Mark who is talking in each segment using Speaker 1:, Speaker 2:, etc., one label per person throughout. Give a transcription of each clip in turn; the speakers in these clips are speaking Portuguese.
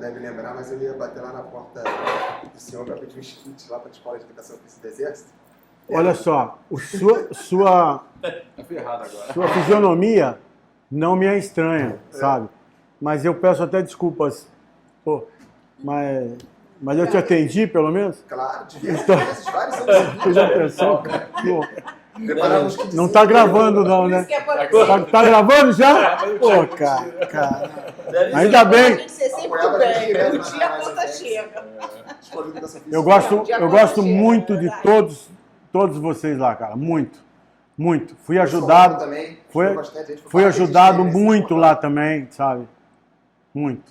Speaker 1: deve lembrar, mas eu ia bater lá na porta do senhor para pedir uns kits lá para a Escola de Educação Física do Exército.
Speaker 2: Olha só, sua fisionomia não me é estranha, sabe? Mas eu peço até desculpas. Pô, mas eu te atendi, pelo menos?
Speaker 1: Claro, diversas vezes, vários anos seguidos.
Speaker 2: Tu já pensou? Pô,
Speaker 1: Preparar uns kits.
Speaker 2: não tá gravando não, né? Tá gravando já? Pô, cara. Ainda bem.
Speaker 3: Tem que ser sempre do bem, né? Um dia a conta chega.
Speaker 1: Escola de Educação Física.
Speaker 2: Eu gosto muito de todos vocês lá, cara. Muito. Fui ajudado.
Speaker 1: Também,
Speaker 2: Fui ajudado muito lá também, sabe? Muito.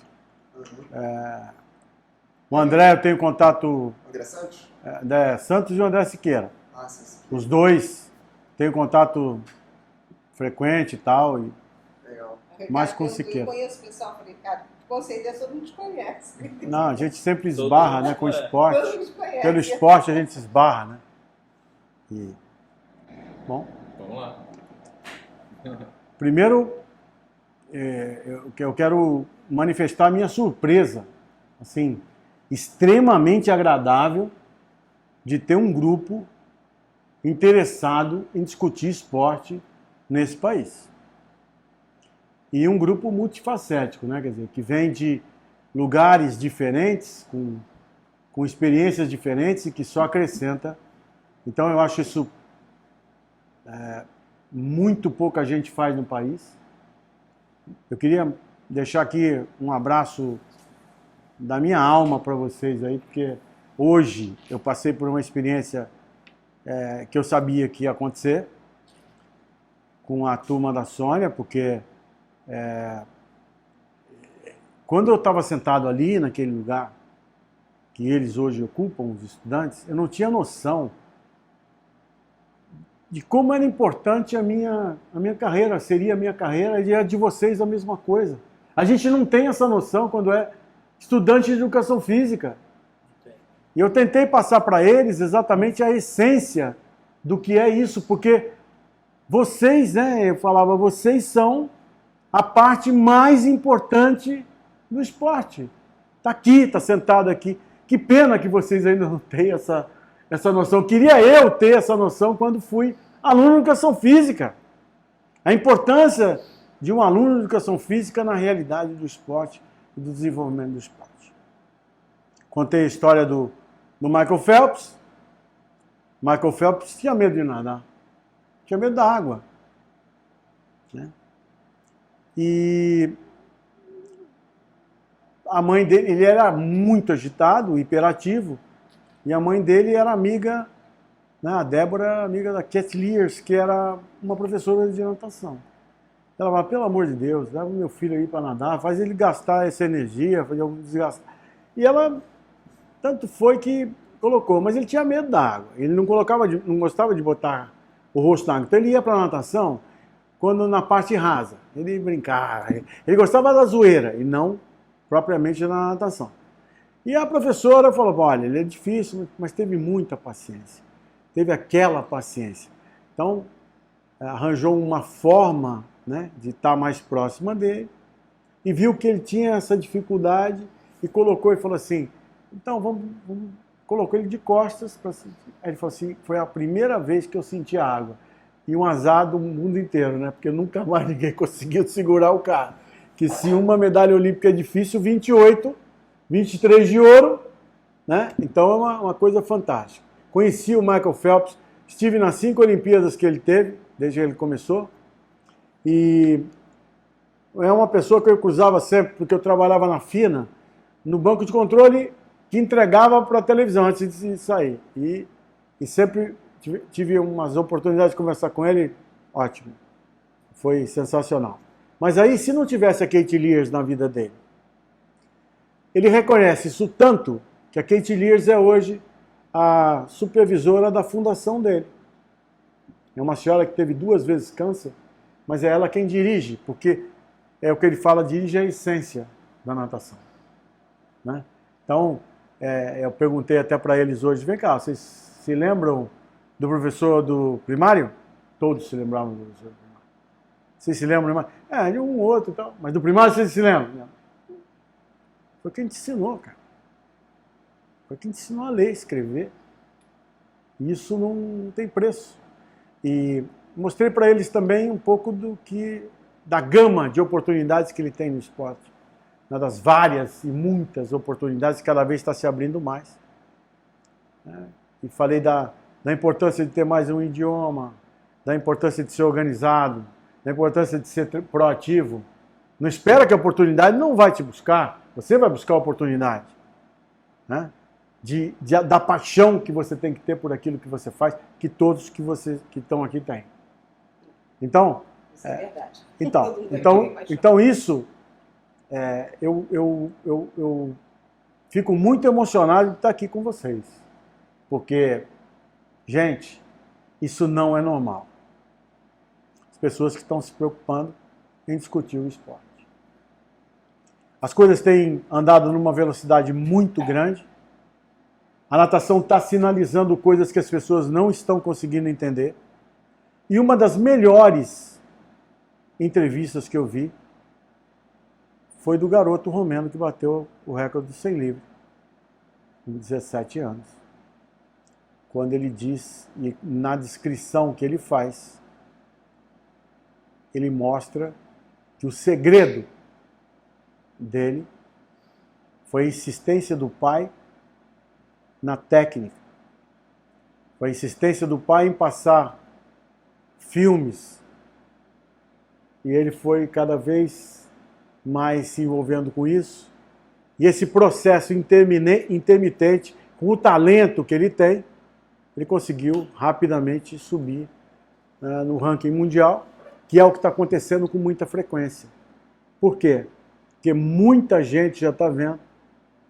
Speaker 2: O André, eu tenho contato.
Speaker 1: André Santos?
Speaker 2: Santos e o André Siqueira.
Speaker 1: Ah, sim.
Speaker 2: Os dois tenho contato frequente e tal.
Speaker 1: Legal.
Speaker 2: Mais com o Siqueira.
Speaker 3: Eu conheço o pessoal, Ricardo. Com certeza todo mundo te conhece.
Speaker 2: Não, a gente sempre esbarra, né, com o esporte.
Speaker 3: Todo mundo te conhece.
Speaker 2: Pelo esporte a gente se esbarra, né? Bom.
Speaker 4: Vamos lá.
Speaker 2: Primeiro, eu quero manifestar a minha surpresa, assim, extremamente agradável de ter um grupo interessado em discutir esporte nesse país. E um grupo multifacético, né? Quer dizer, que vem de lugares diferentes, com experiências diferentes e que só acrescenta. Então eu acho isso muito pouca gente faz no país. Eu queria deixar aqui um abraço da minha alma para vocês aí, porque hoje eu passei por uma experiência que eu sabia que ia acontecer com a turma da Sônia, porque quando eu estava sentado ali naquele lugar que eles hoje ocupam, os estudantes, eu não tinha noção de como era importante a minha carreira, seria a minha carreira, e a de vocês a mesma coisa. A gente não tem essa noção quando é estudante de educação física. E eu tentei passar para eles exatamente a essência do que é isso, porque vocês, né, eu falava, vocês são a parte mais importante do esporte. Está aqui, está sentado aqui. Que pena que vocês ainda não têm essa noção. Queria eu ter essa noção quando fui aluno de educação física. A importância de um aluno de educação física na realidade do esporte e do desenvolvimento do esporte. Contei a história do Michael Phelps. Michael Phelps tinha medo de nadar. Tinha medo da água. Né? E a mãe dele, ele era muito agitado, hiperativo, e a mãe dele era amiga, né, a Débora era amiga da Cat Lears, que era uma professora de natação. Ela falava, pelo amor de Deus, leva o meu filho aí para nadar, faz ele gastar essa energia, fazer algum desgaste. E ela, tanto foi que colocou, mas ele tinha medo da água, ele não gostava de botar o rosto na água, então ele ia para a natação quando na parte rasa, ele brincava, ele gostava da zoeira e não propriamente na natação. E a professora falou, olha, ele é difícil, mas teve muita paciência. Teve aquela paciência. Então, arranjou uma forma, né, de estar mais próxima dele e viu que ele tinha essa dificuldade e colocou e falou assim, então vamos colocou ele de costas. Aí ele falou assim, foi a primeira vez que eu senti a água. E um azar do mundo inteiro, né? Porque nunca mais ninguém conseguiu segurar o cara. Que se uma medalha olímpica é difícil, 28, 23 de ouro, né? Então é uma coisa fantástica. Conheci o Michael Phelps, estive nas 5 Olimpíadas que ele teve, desde que ele começou, e é uma pessoa que eu cruzava sempre, porque eu trabalhava na FINA, no banco de controle, que entregava para a televisão antes de sair. E sempre tive umas oportunidades de conversar com ele, ótimo, foi sensacional. Mas aí, se não tivesse a Kate Lears na vida dele, ele reconhece isso tanto que a Kate Lears é hoje a supervisora da fundação dele. É uma senhora que teve 2 vezes câncer, mas é ela quem dirige, porque é o que ele fala, dirige a essência da natação. Né? Então, eu perguntei até para eles hoje, vem cá, vocês se lembram do professor do primário? Todos se lembravam do professor do primário. Vocês se lembram? De um outro e tal. Mas do primário vocês se lembram? Foi quem te ensinou, cara. Foi quem te ensinou a ler, escrever. Isso não tem preço. E mostrei para eles também um pouco da gama de oportunidades que ele tem no esporte. Uma das várias e muitas oportunidades que cada vez está se abrindo mais. E falei da importância de ter mais um idioma, da importância de ser organizado, da importância de ser proativo. Não espera que a oportunidade não vai te buscar, você vai buscar a oportunidade. Né? Da paixão que você tem que ter por aquilo que você faz, que todos que estão aqui têm. Então,
Speaker 3: isso é verdade.
Speaker 2: Então isso, eu fico muito emocionado de estar aqui com vocês. Porque, gente, isso não é normal. As pessoas que estão se preocupando em discutir o esporte. As coisas têm andado numa velocidade muito grande. A natação está sinalizando coisas que as pessoas não estão conseguindo entender. E uma das melhores entrevistas que eu vi foi do garoto romeno que bateu o recorde do 100 livre, com 17 anos. Quando ele diz, e na descrição que ele faz, ele mostra que o segredo dele foi a insistência do pai na técnica. Foi a insistência do pai em passar filmes. E ele foi cada vez mais se envolvendo com isso. E esse processo intermitente, com o talento que ele tem, ele conseguiu rapidamente subir no ranking mundial, que é o que está acontecendo com muita frequência. Por quê? Porque muita gente já está vendo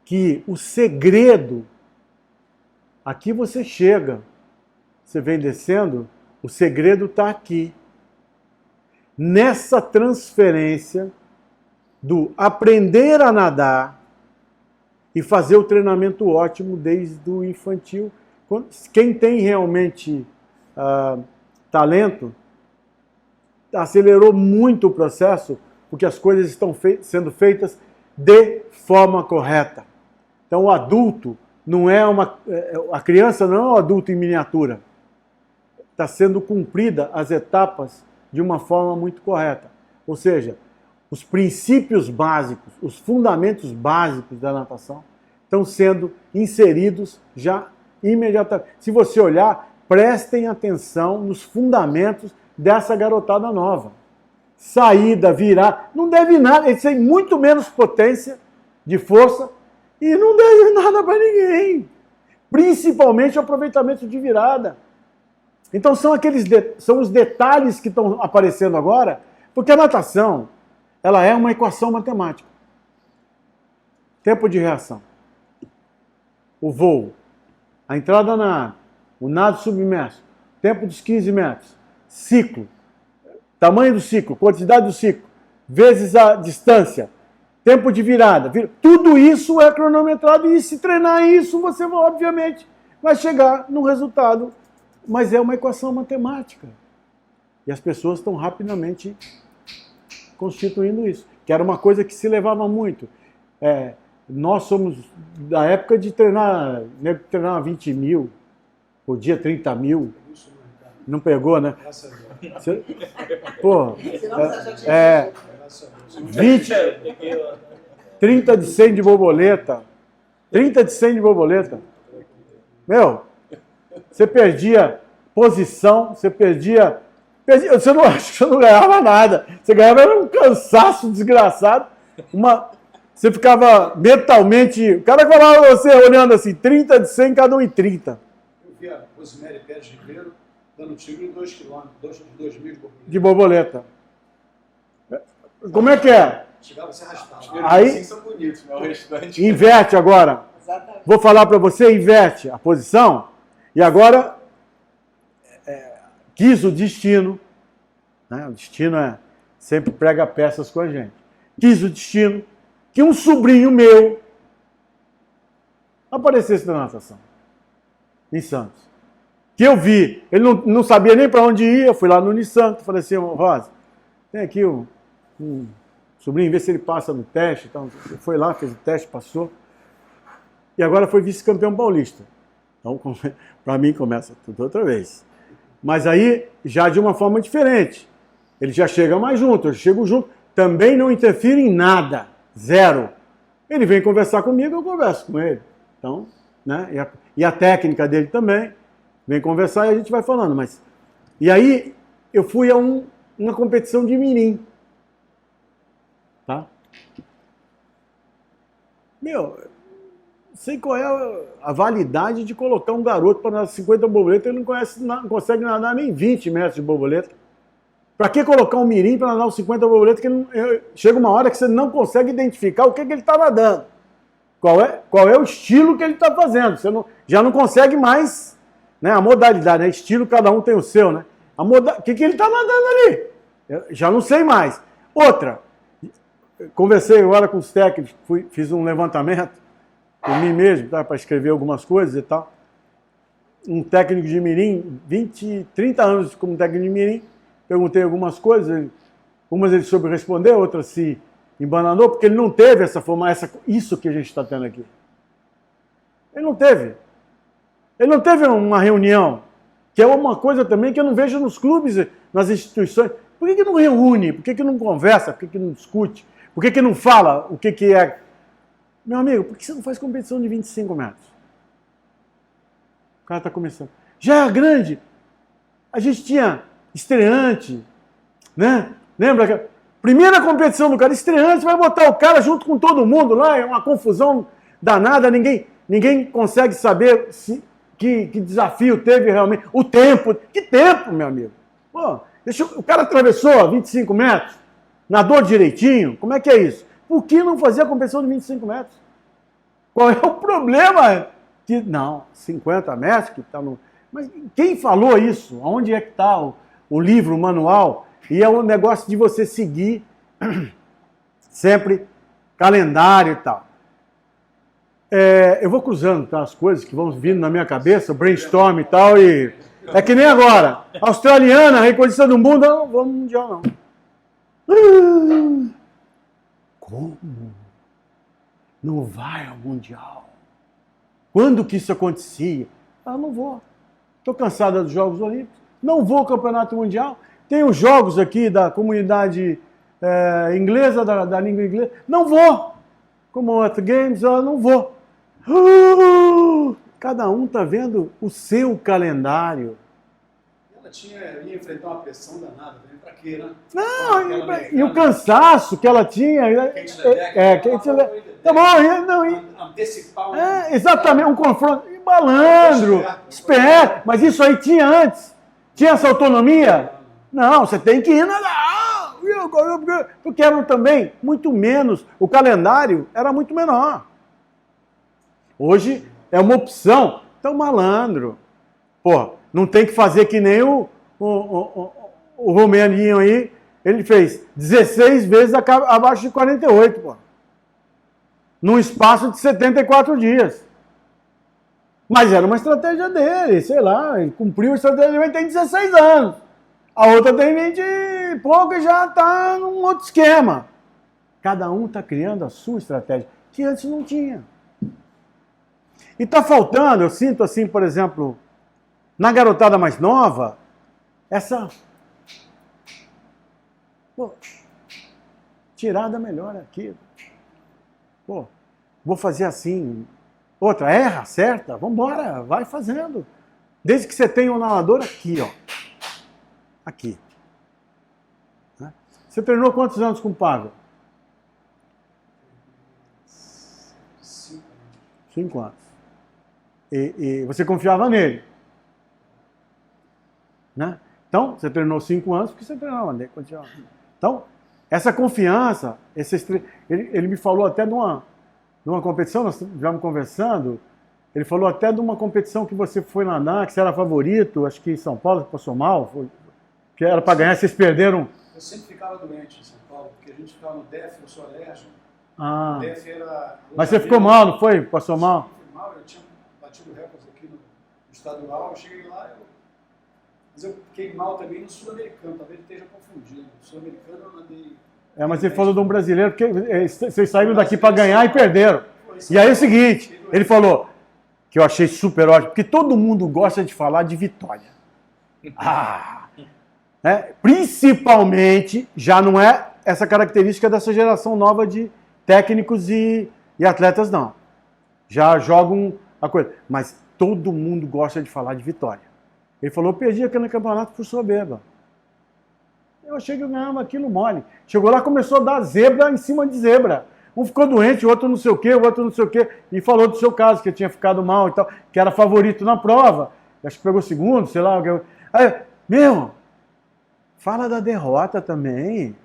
Speaker 2: que o segredo, aqui você chega, você vem descendo, o segredo está aqui. Nessa transferência do aprender a nadar e fazer o treinamento ótimo desde o infantil. Quem tem realmente talento, acelerou muito o processo, porque as coisas estão sendo feitas de forma correta. Então o adulto não é a criança não é um adulto em miniatura. Está sendo cumprida as etapas de uma forma muito correta. Ou seja, os princípios básicos, os fundamentos básicos da natação estão sendo inseridos já imediatamente. Se você olhar, prestem atenção nos fundamentos dessa garotada nova. Saída, virar, não deve nada, eles têm muito menos potência de força e não deve nada para ninguém. Principalmente o aproveitamento de virada. Então são os detalhes que estão aparecendo agora, porque a natação, ela é uma equação matemática. Tempo de reação. O voo, a entrada na água, o nado submerso, tempo dos 15 metros, ciclo, tamanho do ciclo, quantidade do ciclo, vezes a distância, tempo de virada. Tudo isso é cronometrado e se treinar isso, você obviamente vai chegar no resultado. Mas é uma equação matemática. E as pessoas estão rapidamente constituindo isso. Que era uma coisa que se levava muito. Nós somos da época de treinar 20 mil, por dia 30 mil. Não pegou, né? Pô, 30 de 100 de borboleta. 30 de 100 de borboleta. Meu, você perdia posição, você não ganhava nada. Você ganhava um cansaço desgraçado. Você ficava mentalmente... O cara falava você olhando assim, 30 de 100, cada um em 30.
Speaker 4: Eu vi a Rosemary Pérez Ribeiro dando tiro em 2 km, 2 mil
Speaker 2: de borboleta. Como é que é?
Speaker 4: Chegava a se arrastar.
Speaker 2: Aí,
Speaker 5: são bonitos, né? O restante.
Speaker 2: inverte agora.
Speaker 3: Exatamente.
Speaker 2: Vou falar para você, inverte a posição. E agora, quis o destino, né? O destino sempre prega peças com a gente. Quis o destino que um sobrinho meu aparecesse na natação, em Santos. Que eu vi, ele não sabia nem para onde ia, eu fui lá no Unisanto, falei assim, Rosa, tem aqui um sobrinho, vê se ele passa no teste. Então, foi lá, fez o teste, passou. E agora foi vice-campeão paulista. Então, para mim, começa tudo outra vez. Mas aí, já de uma forma diferente. Ele já chega mais junto, eu chego junto. Também não interfiro em nada. Zero. Ele vem conversar comigo, eu converso com ele. Então, né? E a técnica dele também. Vem conversar e a gente vai falando. Mas... E aí, eu fui a uma competição de mirim. Tá? Meu, sei qual é a validade de colocar um garoto para nadar 50 borboletas, ele não consegue nadar nem 20 metros de borboleta. Para que colocar um mirim para nadar os 50 borboletas que chega uma hora que você não consegue identificar o que ele está nadando? Qual é o estilo que ele está fazendo? Você já não consegue mais, né, a modalidade, né? Estilo, cada um tem o seu, né? O que ele está nadando ali? Eu já não sei mais. Outra, conversei agora com os técnicos, fiz um levantamento por mim mesmo, tá, para escrever algumas coisas e tal. Um técnico de mirim, 30 anos como técnico de mirim, perguntei algumas coisas, umas ele soube responder, outras se embananou, porque ele não teve isso que a gente está tendo aqui. Ele não teve. Ele não teve uma reunião, que é uma coisa também que eu não vejo nos clubes, nas instituições. Por que não reúne? Por que não conversa? Por que não discute? Por que não fala o que é? Meu amigo, por que você não faz competição de 25 metros? O cara está começando. Já é grande. A gente tinha estreante, né? Lembra que primeira competição do cara, estreante, vai botar o cara junto com todo mundo lá, é uma confusão danada, ninguém consegue saber que desafio teve realmente. O tempo, que tempo, meu amigo? Pô, o cara atravessou 25 metros, nadou direitinho, como é que é isso? Por que não fazer a competição de 25 metros? Qual é o problema? Não, 50 metros que está no... Mas quem falou isso? Onde é que está o livro, o manual? E é um negócio de você seguir sempre calendário e tal. Eu vou cruzando, tá, as coisas que vão vindo na minha cabeça, o brainstorm e tal, e é que nem agora. Australiana, recordista do mundo, não vou no Mundial, não. Como? Não vai ao Mundial? Quando que isso acontecia? Não vou. Estou cansada dos Jogos Olímpicos. Não vou ao Campeonato Mundial. Tem os jogos aqui da comunidade inglesa, da língua inglesa. Não vou. Commonwealth Games, não vou. Cada um está vendo o seu calendário.
Speaker 4: Ela ia enfrentar uma pressão danada, pra quê, né?
Speaker 2: Não, e o cansaço que ela tinha. Tá bom, não,
Speaker 4: antecipar
Speaker 2: exatamente, um confronto. Malandro, esperto, mas isso aí tinha antes. Tinha essa autonomia? Não, você tem que ir nadar. Porque eram também muito menos. O calendário era muito menor. Hoje é uma opção. Então, malandro. Pô, não tem que fazer que nem o Romaninho aí. Ele fez 16 vezes abaixo de 48, pô. Num espaço de 74 dias. Mas era uma estratégia dele, sei lá, ele cumpriu a estratégia, ele tem 16 anos. A outra tem 20 e pouco e já está num outro esquema. Cada um está criando a sua estratégia, que antes não tinha. E está faltando, eu sinto assim, por exemplo, na garotada mais nova, essa tirada melhor aqui. Pô, vou fazer assim. Outra, erra, acerta, vamos embora, vai fazendo. Desde que você tenha um nadador aqui, ó. Aqui. Você treinou quantos anos com o Pavel? 5 anos. E você confiava nele? Né? Então, você treinou 5 anos porque você treinava nele. Então, essa confiança, ele me falou até de uma competição, nós estivemos conversando, ele falou até de uma competição que você foi nadar, que você era favorito, acho que em São Paulo, que passou mal, que era para ganhar, vocês perderam.
Speaker 4: Eu sempre ficava doente em São Paulo, porque a gente ficava no DEF, eu sou alérgico.
Speaker 2: O
Speaker 4: DEF era...
Speaker 2: Mas você ficou mal, não foi? Passou mal?
Speaker 4: Eu mal, eu tinha batido recordes aqui no estadual, eu cheguei lá, mas eu fiquei mal também no sul-americano, talvez ele esteja confundindo. No sul-americano eu nadei
Speaker 2: Mas ele falou de um brasileiro, porque vocês saíram daqui para ganhar e perderam. E aí é o seguinte, ele falou, que eu achei super ótimo, porque todo mundo gosta de falar de vitória. Principalmente, já não é essa característica dessa geração nova de técnicos e atletas, não. Já jogam a coisa. Mas todo mundo gosta de falar de vitória. Ele falou, eu perdi aquele campeonato por soberba. Eu achei que eu ganhava aquilo mole. Chegou lá, começou a dar zebra em cima de zebra. Um ficou doente, o outro não sei o quê, o outro não sei o quê. E falou do seu caso, que tinha ficado mal e tal, que era favorito na prova. Acho que pegou segundo, sei lá. Aí, fala da derrota também.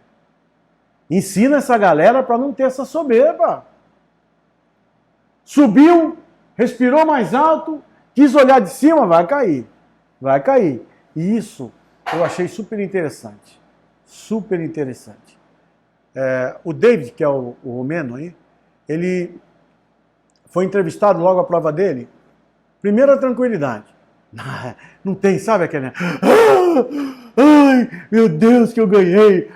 Speaker 2: Ensina essa galera para não ter essa soberba. Subiu, respirou mais alto, quis olhar de cima, vai cair. Vai cair. E isso eu achei super interessante. Super interessante. O David, que é o romeno aí, ele foi entrevistado logo à prova dele. Primeira tranquilidade. Não tem, sabe aquele... Ai, meu Deus, que eu ganhei.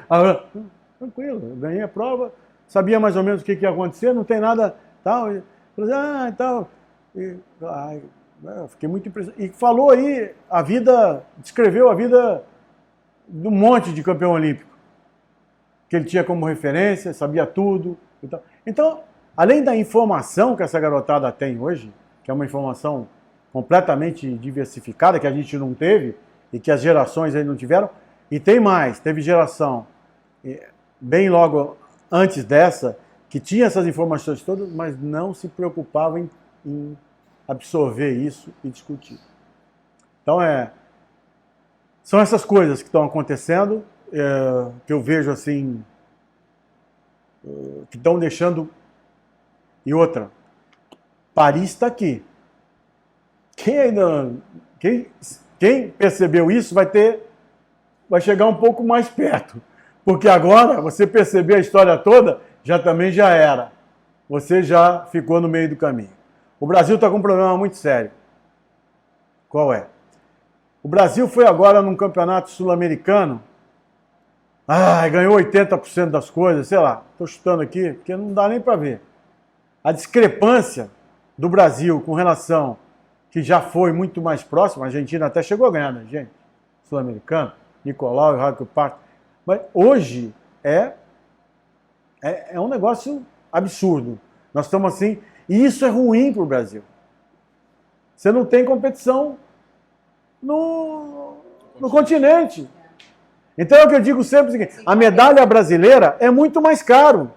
Speaker 2: Tranquilo, eu ganhei a prova, sabia mais ou menos o que ia acontecer, não tem nada, tal. Tal. Fiquei muito impressionado. E falou aí descreveu a vida de um monte de campeão olímpico, que ele tinha como referência, sabia tudo. E tal. Então, além da informação que essa garotada tem hoje, que é uma informação completamente diversificada, que a gente não teve, e que as gerações aí não tiveram, e tem mais, teve geração bem logo antes dessa, que tinha essas informações todas, mas não se preocupava em absorver isso e discutir. Então, são essas coisas que estão acontecendo, que eu vejo assim, que estão deixando... E outra, Paris está aqui. Quem percebeu isso vai chegar um pouco mais perto. Porque agora, você perceber a história toda, também já era. Você já ficou no meio do caminho. O Brasil está com um problema muito sério. Qual é? O Brasil foi agora num campeonato sul-americano, ganhou 80% das coisas, sei lá, estou chutando aqui, porque não dá nem para ver. A discrepância do Brasil com relação, que já foi muito mais próximo, a Argentina até chegou a ganhar, né, gente? Sul-americano, Nicolau e Raquel Parto. Mas hoje é um negócio absurdo. Nós estamos assim, e isso é ruim para o Brasil. Você não tem competição no continente. Então é o que eu digo sempre, o seguinte, a medalha brasileira é muito mais caro.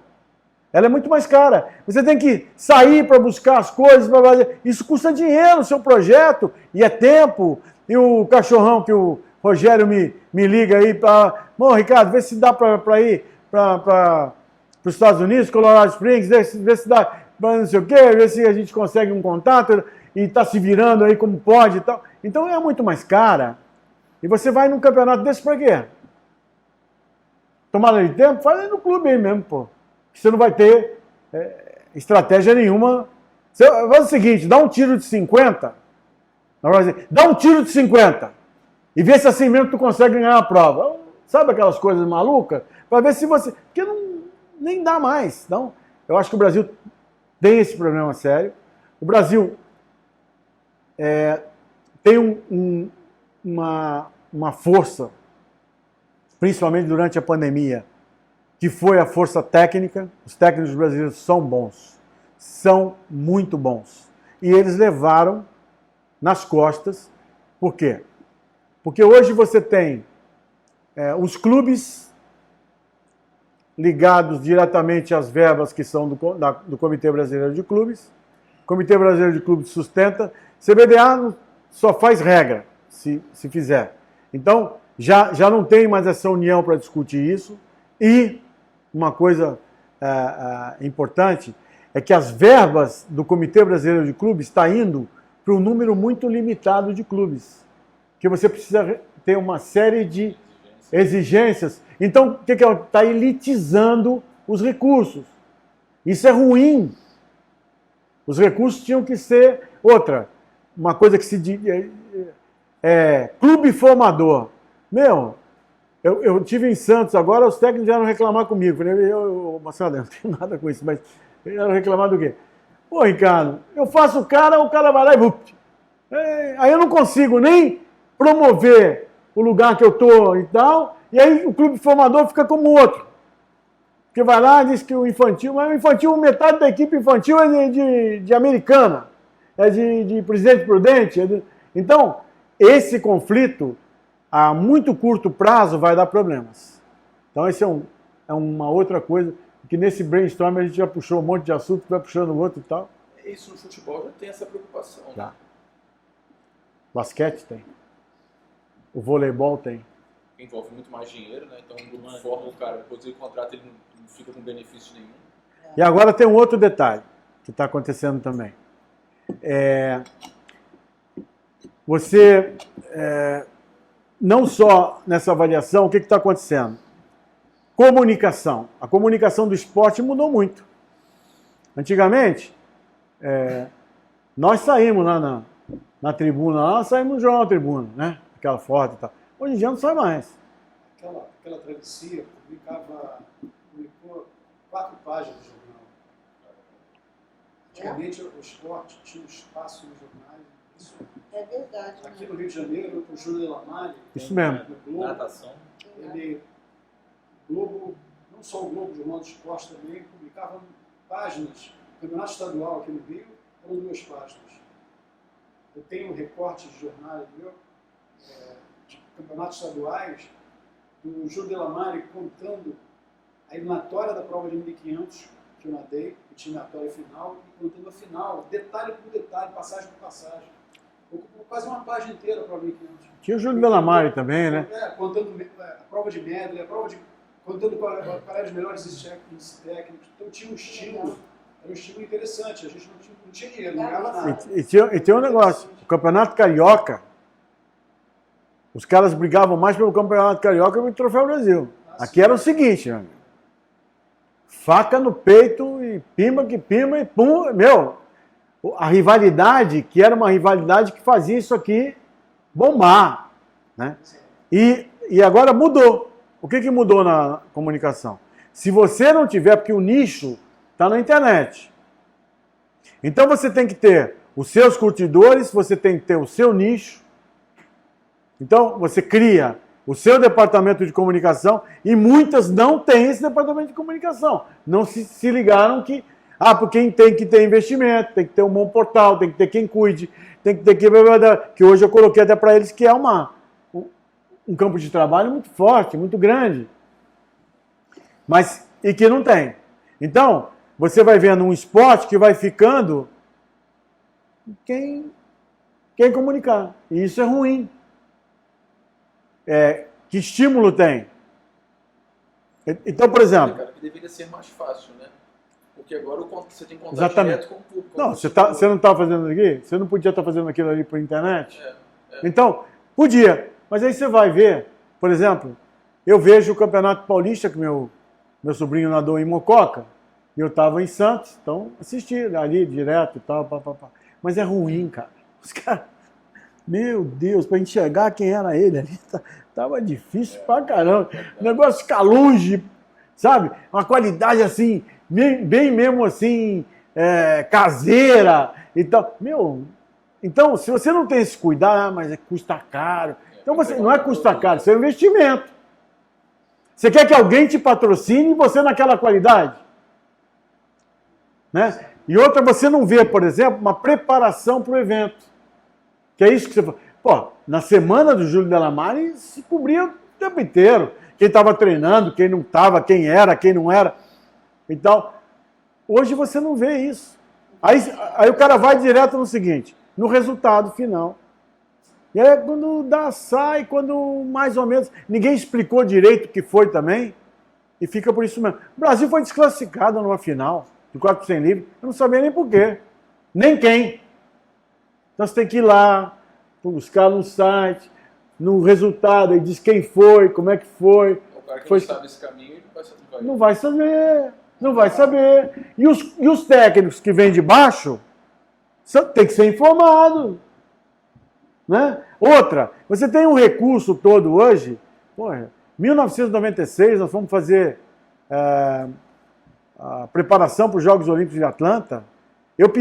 Speaker 2: Ela é muito mais cara. Você tem que sair para buscar as coisas, isso custa dinheiro, o seu projeto, e é tempo. E o cachorrão que o Rogério me liga aí para... Bom, Ricardo, vê se dá para ir para os Estados Unidos, Colorado Springs, vê se dá para não sei o quê, vê se a gente consegue um contato e está se virando aí como pode e tal. Então é muito mais cara. E você vai num campeonato desse para quê? Tomada de tempo? Faz aí no clube aí mesmo, pô. Você não vai ter estratégia nenhuma. Você faz o seguinte, dá um tiro de 50, dá um tiro de 50 e vê se assim mesmo tu consegue ganhar a prova. Sabe aquelas coisas malucas? Para ver se você... Porque nem dá mais. Então, eu acho que o Brasil tem esse problema sério. O Brasil tem uma força, principalmente durante a pandemia, que foi a força técnica. Os técnicos brasileiros são bons, são muito bons. E eles levaram nas costas. Por quê? Porque hoje você tem os clubes ligados diretamente às verbas que são do Comitê Brasileiro de Clubes. O Comitê Brasileiro de Clubes sustenta. CBDA só faz regra, se fizer. Então, já não tem mais essa união para discutir isso. E uma coisa importante é que as verbas do Comitê Brasileiro de Clubes estão indo para um número muito limitado de clubes. Que você precisa ter uma série de exigências. Então, o que é? Está elitizando os recursos. Isso é ruim. Os recursos tinham que ser uma coisa que se clube formador. Eu tive em Santos, agora os técnicos vieram reclamar comigo. Falei, Marcelo, eu não tenho nada com isso, mas vieram reclamar do quê? Pô, Ricardo, eu faço o cara vai lá e... Aí eu não consigo nem promover o lugar que eu tô e tal, e aí o clube formador fica como outro. Porque vai lá e diz que o infantil, mas o infantil, metade da equipe infantil é de Americana, é de Presidente Prudente. Então, esse conflito, a muito curto prazo, vai dar problemas. Então, esse é uma outra coisa, que nesse brainstorm a gente já puxou um monte de assunto, vai puxando o outro e tal.
Speaker 5: Isso no futebol já tem essa preocupação.
Speaker 2: Já. Basquete tem. O voleibol tem.
Speaker 5: Envolve muito mais dinheiro, né? Então, quando forma o cara, depois ele contrata, ele não fica com benefício nenhum.
Speaker 2: E agora tem um outro detalhe que está acontecendo também. Você, não só nessa avaliação, o que está acontecendo? Comunicação. A comunicação do esporte mudou muito. Antigamente, nós saímos lá na tribuna, nós saímos no jornal Tribuna, né? Aquela foto e tal. Hoje em dia não sai mais.
Speaker 4: Aquela travessia publicou 4 páginas do jornal. Antigamente o esporte tinha um espaço nos jornais. Isso.
Speaker 3: É verdade.
Speaker 4: Aqui no Rio de Janeiro, o Júlio Delamalha,
Speaker 2: Isso mesmo.
Speaker 4: no Globo,
Speaker 5: Natação.
Speaker 4: ele, Globo, não só o Globo, o Jornal do Esporte também, publicava páginas. O Campeonato Estadual aqui no Rio eram 2 páginas. Eu tenho recortes de jornais de campeonatos estaduais, do Júlio Delamalha contando a eliminatória da prova de 1.500 que eu nadei, que tinha eliminatória final, e contando a final, detalhe por detalhe, passagem por passagem. Ocupou quase uma página inteira a prova de 1.500.
Speaker 2: Tinha o Júlio Delamalha também, né?
Speaker 4: Contando a prova de medley, contando qual eram os melhores índices técnicos. Então tinha um estímulo. Era um estímulo interessante, a gente não tinha dinheiro, não ganhava nada.
Speaker 2: E tinha um negócio, o Campeonato Carioca, os caras brigavam mais pelo Campeonato Carioca que pelo Troféu Brasil. Aqui era o seguinte, meu amigo, faca no peito e pimba que pimba e pum, a rivalidade, que era uma rivalidade que fazia isso aqui bombar, né? E agora mudou. O que mudou na comunicação? Se você não tiver, porque o nicho está na internet. Então você tem que ter os seus curtidores, você tem que ter o seu nicho. Então você cria o seu departamento de comunicação e muitas não têm esse departamento de comunicação. Não se ligaram que, porque tem que ter investimento, tem que ter um bom portal, tem que ter quem cuide, tem que ter que hoje eu coloquei até para eles que é um campo de trabalho muito forte, muito grande. E que não tem. Então, você vai vendo um esporte que vai ficando quem comunicar. E isso é ruim. Que estímulo tem? Então, por exemplo...
Speaker 5: Cara, que deveria ser mais fácil, né? Porque agora você tem contato
Speaker 2: Exatamente.
Speaker 5: direto com o público.
Speaker 2: Não, você não está fazendo aqui? Você não podia estar fazendo aquilo ali por internet? Então, podia. Mas aí você vai ver, por exemplo, eu vejo o Campeonato Paulista, que meu sobrinho nadou em Mococa, e eu estava em Santos, então assisti ali direto e tal, Mas é ruim, cara. Os caras, meu Deus, para enxergar quem era ele ali, tava difícil pra caramba. O negócio ficar longe, sabe? Uma qualidade assim, bem mesmo assim, caseira e tal. Então, se você não tem esse cuidado, mas custa caro. Então, não é custa caro, isso é um investimento. Você quer que alguém te patrocine e você naquela qualidade? Né? E outra, você não vê, por exemplo, uma preparação para o evento. Que é isso que você fala. Pô, na semana do Júlio Delamalha se cobria o tempo inteiro. Quem estava treinando, quem não estava, quem era, quem não era. Então, hoje você não vê isso. Aí o cara vai direto no seguinte, no resultado final. E aí quando sai, quando mais ou menos... Ninguém explicou direito o que foi também. E fica por isso mesmo. O Brasil foi desclassificado numa final de 400 livre. Eu não sabia nem por quê. Nem quem. Então você tem que ir lá, buscar no site, no resultado, e diz quem foi, como é que foi.
Speaker 5: O cara que não sabe esse caminho,
Speaker 2: não vai saber. Não vai saber. E os técnicos que vêm de baixo tem que ser informado. Né? Outra, você tem um recurso todo hoje, porra, 1996, nós fomos fazer a preparação para os Jogos Olímpicos de Atlanta. Eu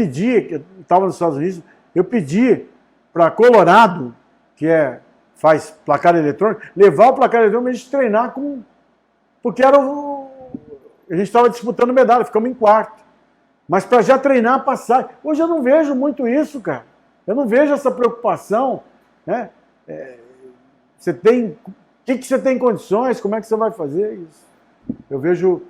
Speaker 2: estava nos Estados Unidos, eu pedi para Colorado, faz placar eletrônico, levar o placar eletrônico para a gente treinar porque a gente estava disputando medalha, ficamos em quarto. Mas para já treinar, passar. Hoje eu não vejo muito isso, cara. Eu não vejo essa preocupação, né? O que você tem condições? Como é que você vai fazer isso? Eu vejo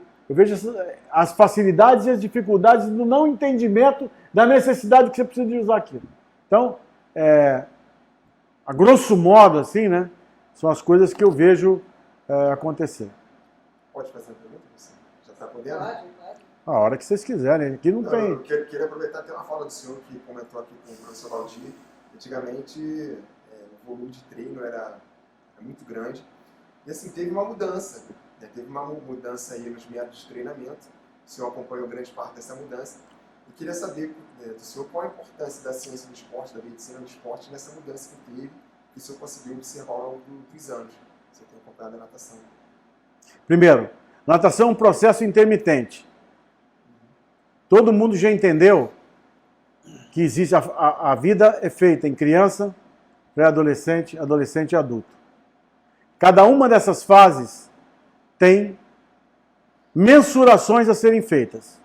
Speaker 2: as facilidades e as dificuldades do não entendimento da necessidade que você precisa de usar aquilo. Então, a grosso modo, assim, né? São as coisas que eu vejo acontecer.
Speaker 1: Pode fazer a pergunta? Você já está podendo?
Speaker 3: Pode.
Speaker 2: A hora que vocês quiserem. Aqui não tem.
Speaker 1: Eu queria aproveitar até uma fala do senhor que comentou aqui com o professor Valdir. Antigamente, o volume de treino era muito grande. E assim, teve uma mudança. Né? Teve uma mudança aí nos métodos de treinamento. O senhor acompanhou grande parte dessa mudança. E queria saber do senhor qual a importância da ciência do esporte, da medicina do esporte, nessa mudança que teve, que o senhor conseguiu observar ao longo dos anos. Você tem acompanhado a natação.
Speaker 2: Primeiro, natação é um processo intermitente. Todo mundo já entendeu que existe a vida é feita em criança, pré-adolescente, adolescente e adulto. Cada uma dessas fases tem mensurações a serem feitas.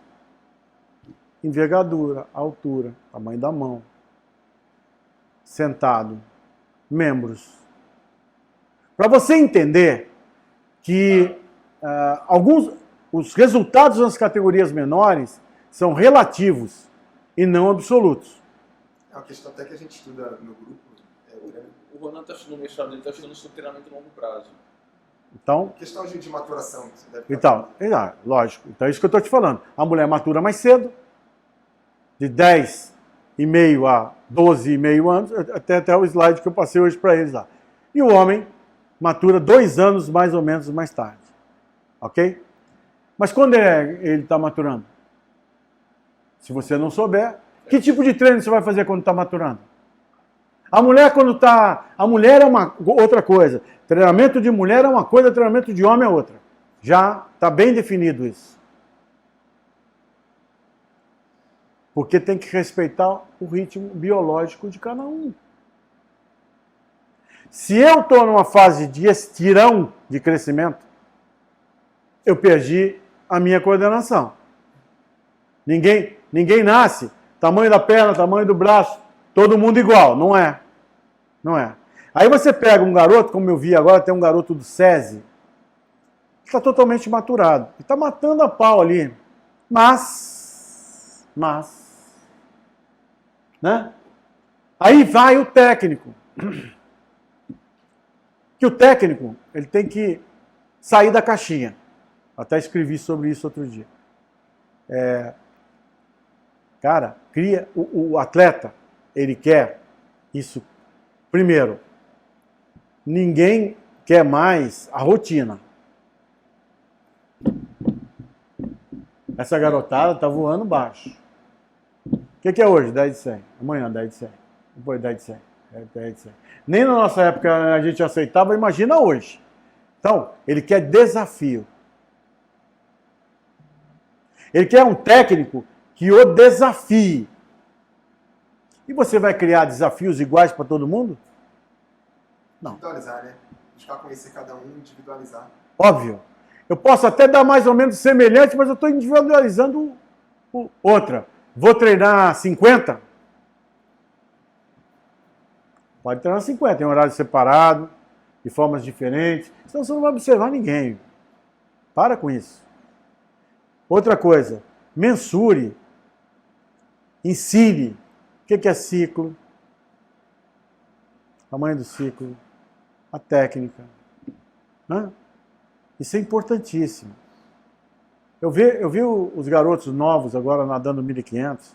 Speaker 2: Envergadura, altura, tamanho da mão, sentado, membros. Para você entender que os resultados nas categorias menores são relativos e não absolutos.
Speaker 1: É uma questão até que a gente estuda no grupo.
Speaker 5: O Ronan no mestrado dele está estudando sobre treinamento a longo prazo.
Speaker 2: Então,
Speaker 1: questão de maturação. Você deve
Speaker 2: então, lógico. Então é isso que eu estou te falando. A mulher matura mais cedo, de 10,5 a 12,5 anos, até o slide que eu passei hoje para eles lá. E o homem matura 2 anos mais ou menos mais tarde. Ok? Mas quando ele está maturando? Se você não souber, que tipo de treino você vai fazer quando está maturando? A mulher A mulher é uma outra coisa. Treinamento de mulher é uma coisa, treinamento de homem é outra. Já está bem definido isso. Porque tem que respeitar o ritmo biológico de cada um. Se eu estou numa fase de estirão de crescimento, eu perdi a minha coordenação. Ninguém nasce, tamanho da perna, tamanho do braço, todo mundo igual. Não é. Não é. Aí você pega um garoto, como eu vi agora, tem um garoto do SESI, que está totalmente maturado. Ele está matando a pau ali. Mas, né? Aí vai o técnico. Que o técnico, ele tem que sair da caixinha. Até escrevi sobre isso outro dia. Cara, o atleta, ele quer isso. Primeiro, ninguém quer mais a rotina. Essa garotada tá voando baixo. O que é hoje? 10 de 100. Amanhã, 10 de 100. Depois 10 de 100. 10 de 100. Nem na nossa época a gente aceitava, imagina hoje. Então, ele quer desafio. Ele quer um técnico que o desafie. E você vai criar desafios iguais para todo mundo? Não.
Speaker 1: Individualizar, né? Buscar conhecer cada um, individualizar.
Speaker 2: Óbvio. Eu posso até dar mais ou menos semelhante, mas eu estou individualizando outra. Vou treinar 50? Pode treinar 50, em horário separado, de formas diferentes. Senão você não vai observar ninguém. Para com isso. Outra coisa, mensure, ensine o que é ciclo, tamanho do ciclo, a técnica. Né? Isso é importantíssimo. Eu vi os garotos novos agora nadando 1.500.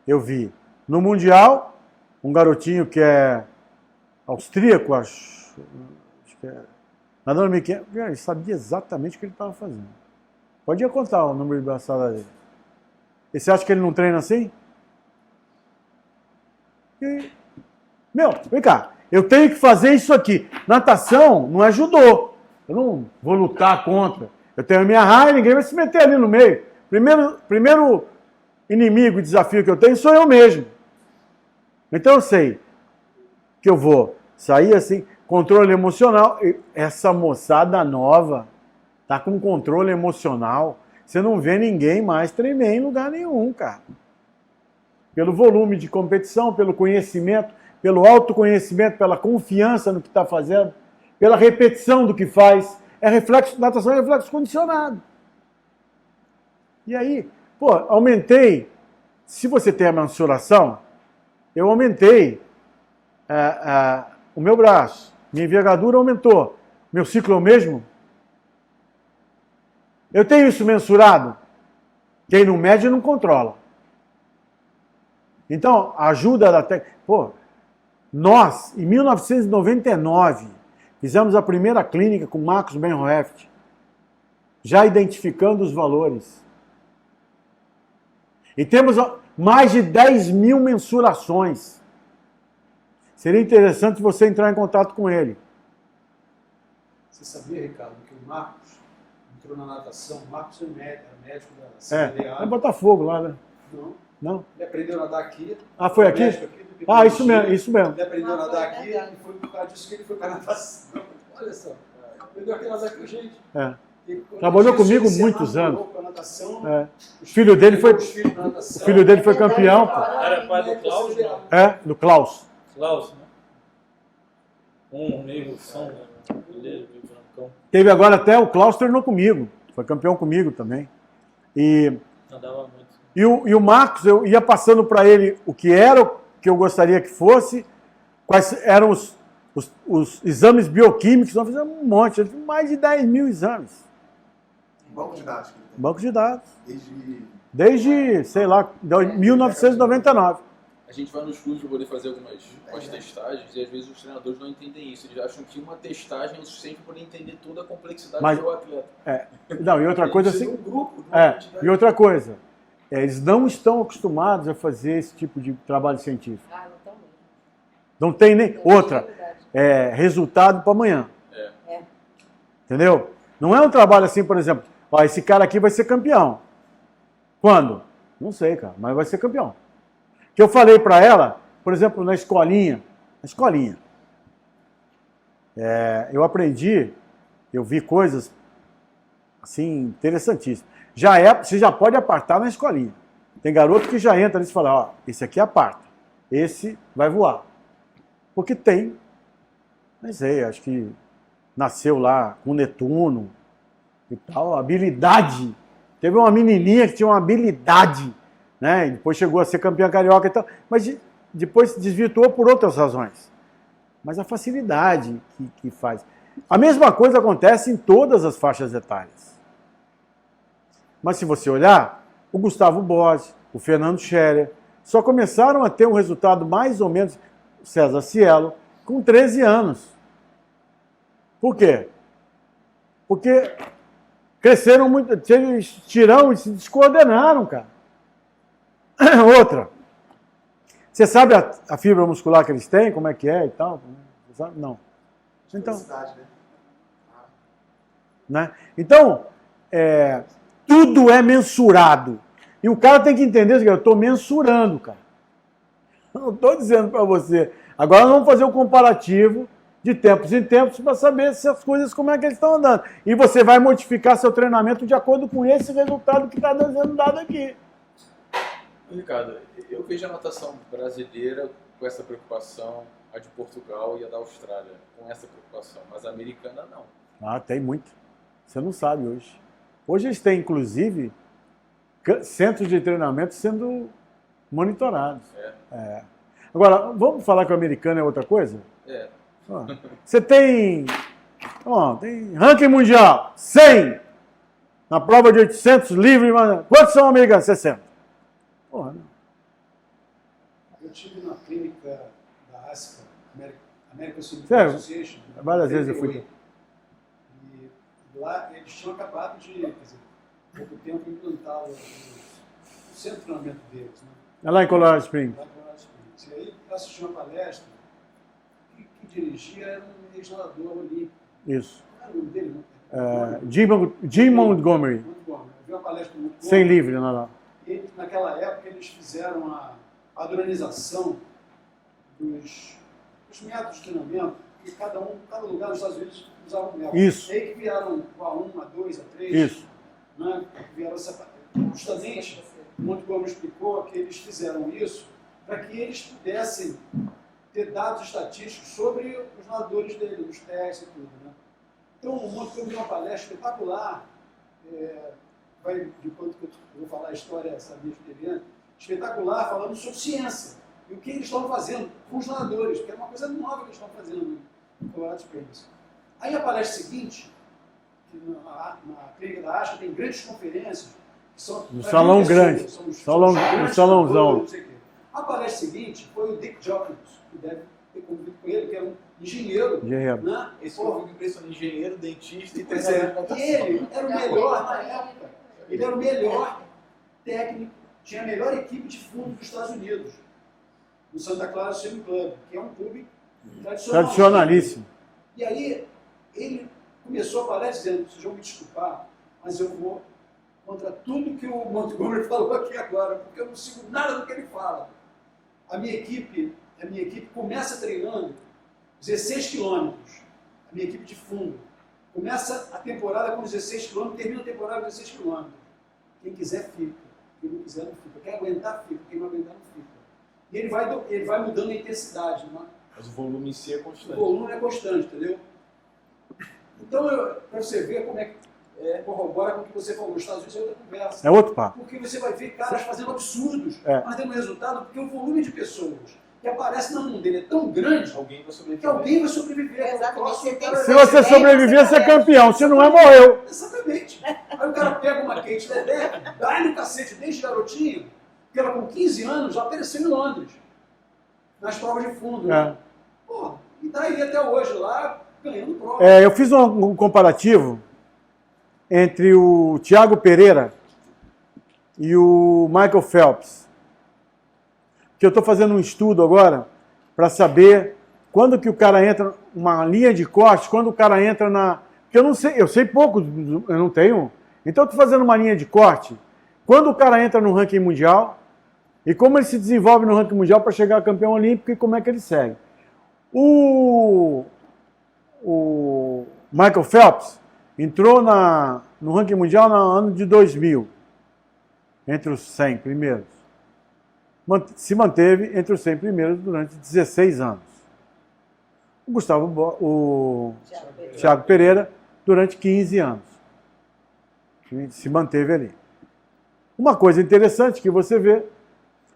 Speaker 2: Eu vi no Mundial um garotinho que é austríaco, acho que é, nadando 1.500. Ele sabia exatamente o que ele estava fazendo. Podia contar o número de braçada dele. E você acha que ele não treina assim? Vem cá, eu tenho que fazer isso aqui. Natação não é judô. Eu não vou lutar contra. Eu tenho a minha raia e ninguém vai se meter ali no meio. Primeiro inimigo e desafio que eu tenho sou eu mesmo. Então eu sei que eu vou sair assim, controle emocional. Essa moçada nova tá com controle emocional. Você não vê ninguém mais tremer em lugar nenhum, cara. Pelo volume de competição, pelo conhecimento, pelo autoconhecimento, pela confiança no que está fazendo, pela repetição do que faz. Natação é reflexo condicionado. E aí, aumentei. Se você tem a mensuração, eu aumentei o meu braço, minha envergadura aumentou. Meu ciclo é o mesmo? Eu tenho isso mensurado? Quem não mede não controla. Então, a ajuda da técnica... Nós, em 1999, fizemos a primeira clínica com Marcos Benhoeft, já identificando os valores. E temos mais de 10 mil mensurações. Seria interessante você entrar em contato com ele.
Speaker 4: Você sabia, Ricardo, que o Marcos entrou na natação? O Marcos é médico da CDA.
Speaker 2: É Botafogo lá, né?
Speaker 4: Não. Ele aprendeu a nadar aqui.
Speaker 2: Foi aqui? Isso mesmo.
Speaker 4: Ele aprendeu a nadar aqui e foi por causa disso que ele foi para a natação. Olha só. Aprendeu a nadar com a gente.
Speaker 2: Trabalhou comigo muitos anos. O filho dele foi campeão.
Speaker 5: Era pai do Klaus, não?
Speaker 2: Do Klaus.
Speaker 5: Klaus, né? Meio São, né? Meio brancão.
Speaker 2: Teve agora até o Klaus treinou comigo. Foi campeão comigo também.
Speaker 5: Andava muito.
Speaker 2: E o Marcos, eu ia passando para ele o que era, o que eu gostaria que fosse, quais eram os exames bioquímicos. Nós fizemos um monte, mais de 10 mil exames.
Speaker 1: Banco de dados.
Speaker 2: Banco de dados.
Speaker 1: Desde,
Speaker 2: sei lá, 1999.
Speaker 5: A gente vai nos clubes para poder fazer algumas testagens e às vezes os treinadores não entendem isso. Eles acham que uma testagem é o suficiente para poder entender toda a complexidade do atleta.
Speaker 2: E outra coisa assim.
Speaker 5: Um grupo,
Speaker 2: e outra coisa. Eles não estão acostumados a fazer esse tipo de trabalho científico. Não tem nem... Outra, resultado para amanhã. Entendeu? Não é um trabalho assim, por exemplo, esse cara aqui vai ser campeão. Quando? Não sei, cara, mas vai ser campeão. Que eu falei para ela, por exemplo, na escolinha, eu aprendi, eu vi coisas assim interessantíssimas. Você já pode apartar na escolinha. Tem garoto que já entra ali e fala, esse aqui aparta, esse vai voar. Porque tem, não sei, acho que nasceu lá com Netuno e tal, habilidade. Teve uma menininha que tinha uma habilidade, né? E depois chegou a ser campeã carioca e tal, mas depois se desvirtuou por outras razões. Mas a facilidade que faz. A mesma coisa acontece em todas as faixas etárias. Mas se você olhar, o Gustavo Bossi, o Fernando Scherer, só começaram a ter um resultado mais ou menos, César Cielo, com 13 anos. Por quê? Porque cresceram muito, tirão e se descoordenaram, cara. Outra. Você sabe a fibra muscular que eles têm, como é que é e tal? Não. Então, né? Então, tudo é mensurado. E o cara tem que entender que eu estou mensurando, cara. Eu não estou dizendo para você. Agora vamos fazer um comparativo de tempos em tempos para saber se as coisas, como é que eles estão andando. E você vai modificar seu treinamento de acordo com esse resultado que está sendo dado aqui.
Speaker 5: Ricardo, eu vejo a natação brasileira com essa preocupação, a de Portugal e a da Austrália com essa preocupação, mas a americana não.
Speaker 2: Tem muito. Você não sabe hoje. Hoje eles têm, inclusive, centros de treinamento sendo monitorados. Agora, vamos falar que o americano é outra coisa? Você tem ranking mundial, 100. Na prova de 800 livre, quantos são americanos? 60. Não.
Speaker 4: Eu estive na clínica da ASPA, American Cycling Association.
Speaker 2: Várias vezes eu fui.
Speaker 4: E lá eles tinham acabado de, pouco tempo, implantar o centro de treinamento deles. Né?
Speaker 2: É lá em Colorado Springs.
Speaker 4: E aí eu assisti uma palestra que dirigia era um ex-nadador olímpico.
Speaker 2: Isso.
Speaker 4: Não era o nome dele,
Speaker 2: Jim Montgomery,
Speaker 4: Eu vi uma palestra muito boa.
Speaker 2: sem livre, lá.
Speaker 4: E naquela época eles fizeram a padronização dos métodos de treinamento, e cada lugar nos Estados Unidos usava um método.
Speaker 2: Isso.
Speaker 4: E aí que vieram o A1, A2, A3.
Speaker 2: Isso.
Speaker 4: Né, vieram justamente, o Montgomery explicou que eles fizeram isso para que eles pudessem ter dados estatísticos sobre os nadadores dele, os testes e tudo. Né? Então, o Montgomery deu uma palestra espetacular, de quanto que eu vou falar a história, essa minha experiência, espetacular, falando sobre ciência e o que eles estão fazendo com os nadadores, que é uma coisa nova que eles estão fazendo no Colorado Springs. Aí a palestra seguinte, que na clínica da Asca tem grandes conferências, que são
Speaker 2: no salão grande,
Speaker 4: no
Speaker 2: salãozão.
Speaker 4: Não sei o quê. A palestra seguinte foi o Dick Jocums, que deve ter convivido com ele, que era um engenheiro. Né?
Speaker 5: Esse foi o impressionante, engenheiro, dentista e
Speaker 4: Pois
Speaker 5: treinador de
Speaker 4: é,
Speaker 5: natação.
Speaker 4: e ele era o melhor na época. Ele era o melhor técnico, tinha a melhor equipe de fundo dos Estados Unidos, no Santa Clara Swimming Club, que é um clube
Speaker 2: Tradicionalíssimo.
Speaker 4: E aí, ele começou a palestra dizendo: vocês vão me desculpar, mas eu vou contra tudo que o Montgomery falou aqui agora, porque eu não sigo nada do que ele fala. A minha equipe começa treinando 16 quilômetros, a minha equipe de fundo. Começa a temporada com 16 quilômetros, termina a temporada com 16 quilômetros. Quem quiser fica, quem não quiser não fica. Quem aguentar fica, quem não aguentar não fica. E ele vai mudando a intensidade. Né?
Speaker 5: Mas o volume em si é constante.
Speaker 4: O volume é constante, entendeu? Então, para você ver como é que corrobora com o que você falou, os Estados Unidos é outra conversa.
Speaker 2: É outro papo.
Speaker 4: Porque você vai ver caras fazendo absurdos,
Speaker 2: É.
Speaker 4: mas tendo resultado, porque o volume de pessoas que aparece na mão dele é tão grande
Speaker 5: Alguém vai sobreviver.
Speaker 4: que alguém vai sobreviver.
Speaker 3: Exatamente. Você tem que
Speaker 2: Se você sobreviver, você é campeão. Se não é, morreu.
Speaker 4: Exatamente. Aí o cara pega uma Kate Ledeck, dá-lhe um cacete desde garotinho, que ela com 15 anos já apareceu em Londres, nas provas de fundo.
Speaker 2: É.
Speaker 4: Pô, e tá aí até hoje lá, ganhando prova.
Speaker 2: Eu fiz um comparativo entre o Thiago Pereira e o Michael Phelps. Que eu estou fazendo um estudo agora para saber quando que o cara entra uma linha de corte, quando o cara entra na... Porque eu não sei, eu sei pouco, eu não tenho. Então eu estou fazendo uma linha de corte. Quando o cara entra no ranking mundial e como ele se desenvolve no ranking mundial para chegar a campeão olímpico e como é que ele segue. O Michael Phelps entrou no ranking mundial no ano de 2000, entre os 100 primeiros. Se manteve entre os 100 primeiros durante 16 anos. O Thiago Pereira durante 15 anos. Se manteve ali. Uma coisa interessante que você vê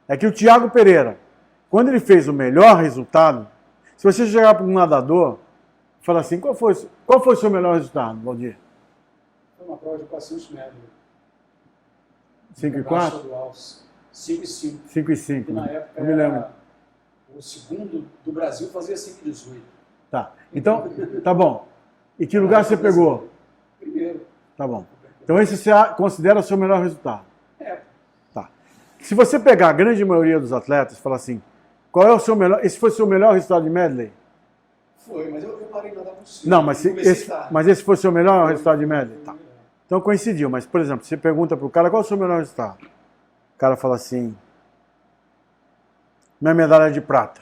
Speaker 2: é que o Thiago Pereira, quando ele fez o melhor resultado, se você chegar para um nadador e falar assim, qual foi o seu melhor resultado, Valdir?
Speaker 4: Foi uma prova de 400 metros.
Speaker 2: 5 e 4?
Speaker 4: 5 e 5.
Speaker 2: 5 e 5.
Speaker 4: Que na época
Speaker 2: Eu me lembro.
Speaker 4: era o segundo do Brasil, fazia 5 e 18.
Speaker 2: Tá. Então, tá bom. E que lugar você pegou?
Speaker 4: Primeiro.
Speaker 2: Tá bom. Então esse você considera o seu melhor resultado?
Speaker 4: É.
Speaker 2: Tá. Se você pegar a grande maioria dos atletas e falar assim, qual é o seu melhor... Esse foi o seu melhor resultado de medley?
Speaker 4: Foi, mas eu parei de nadar muito cedo.
Speaker 2: Não, mas esse foi o seu melhor resultado de medley? Tá. Então coincidiu, mas, por exemplo, você pergunta para o cara qual é o seu melhor resultado. O cara fala assim, minha medalha de prata.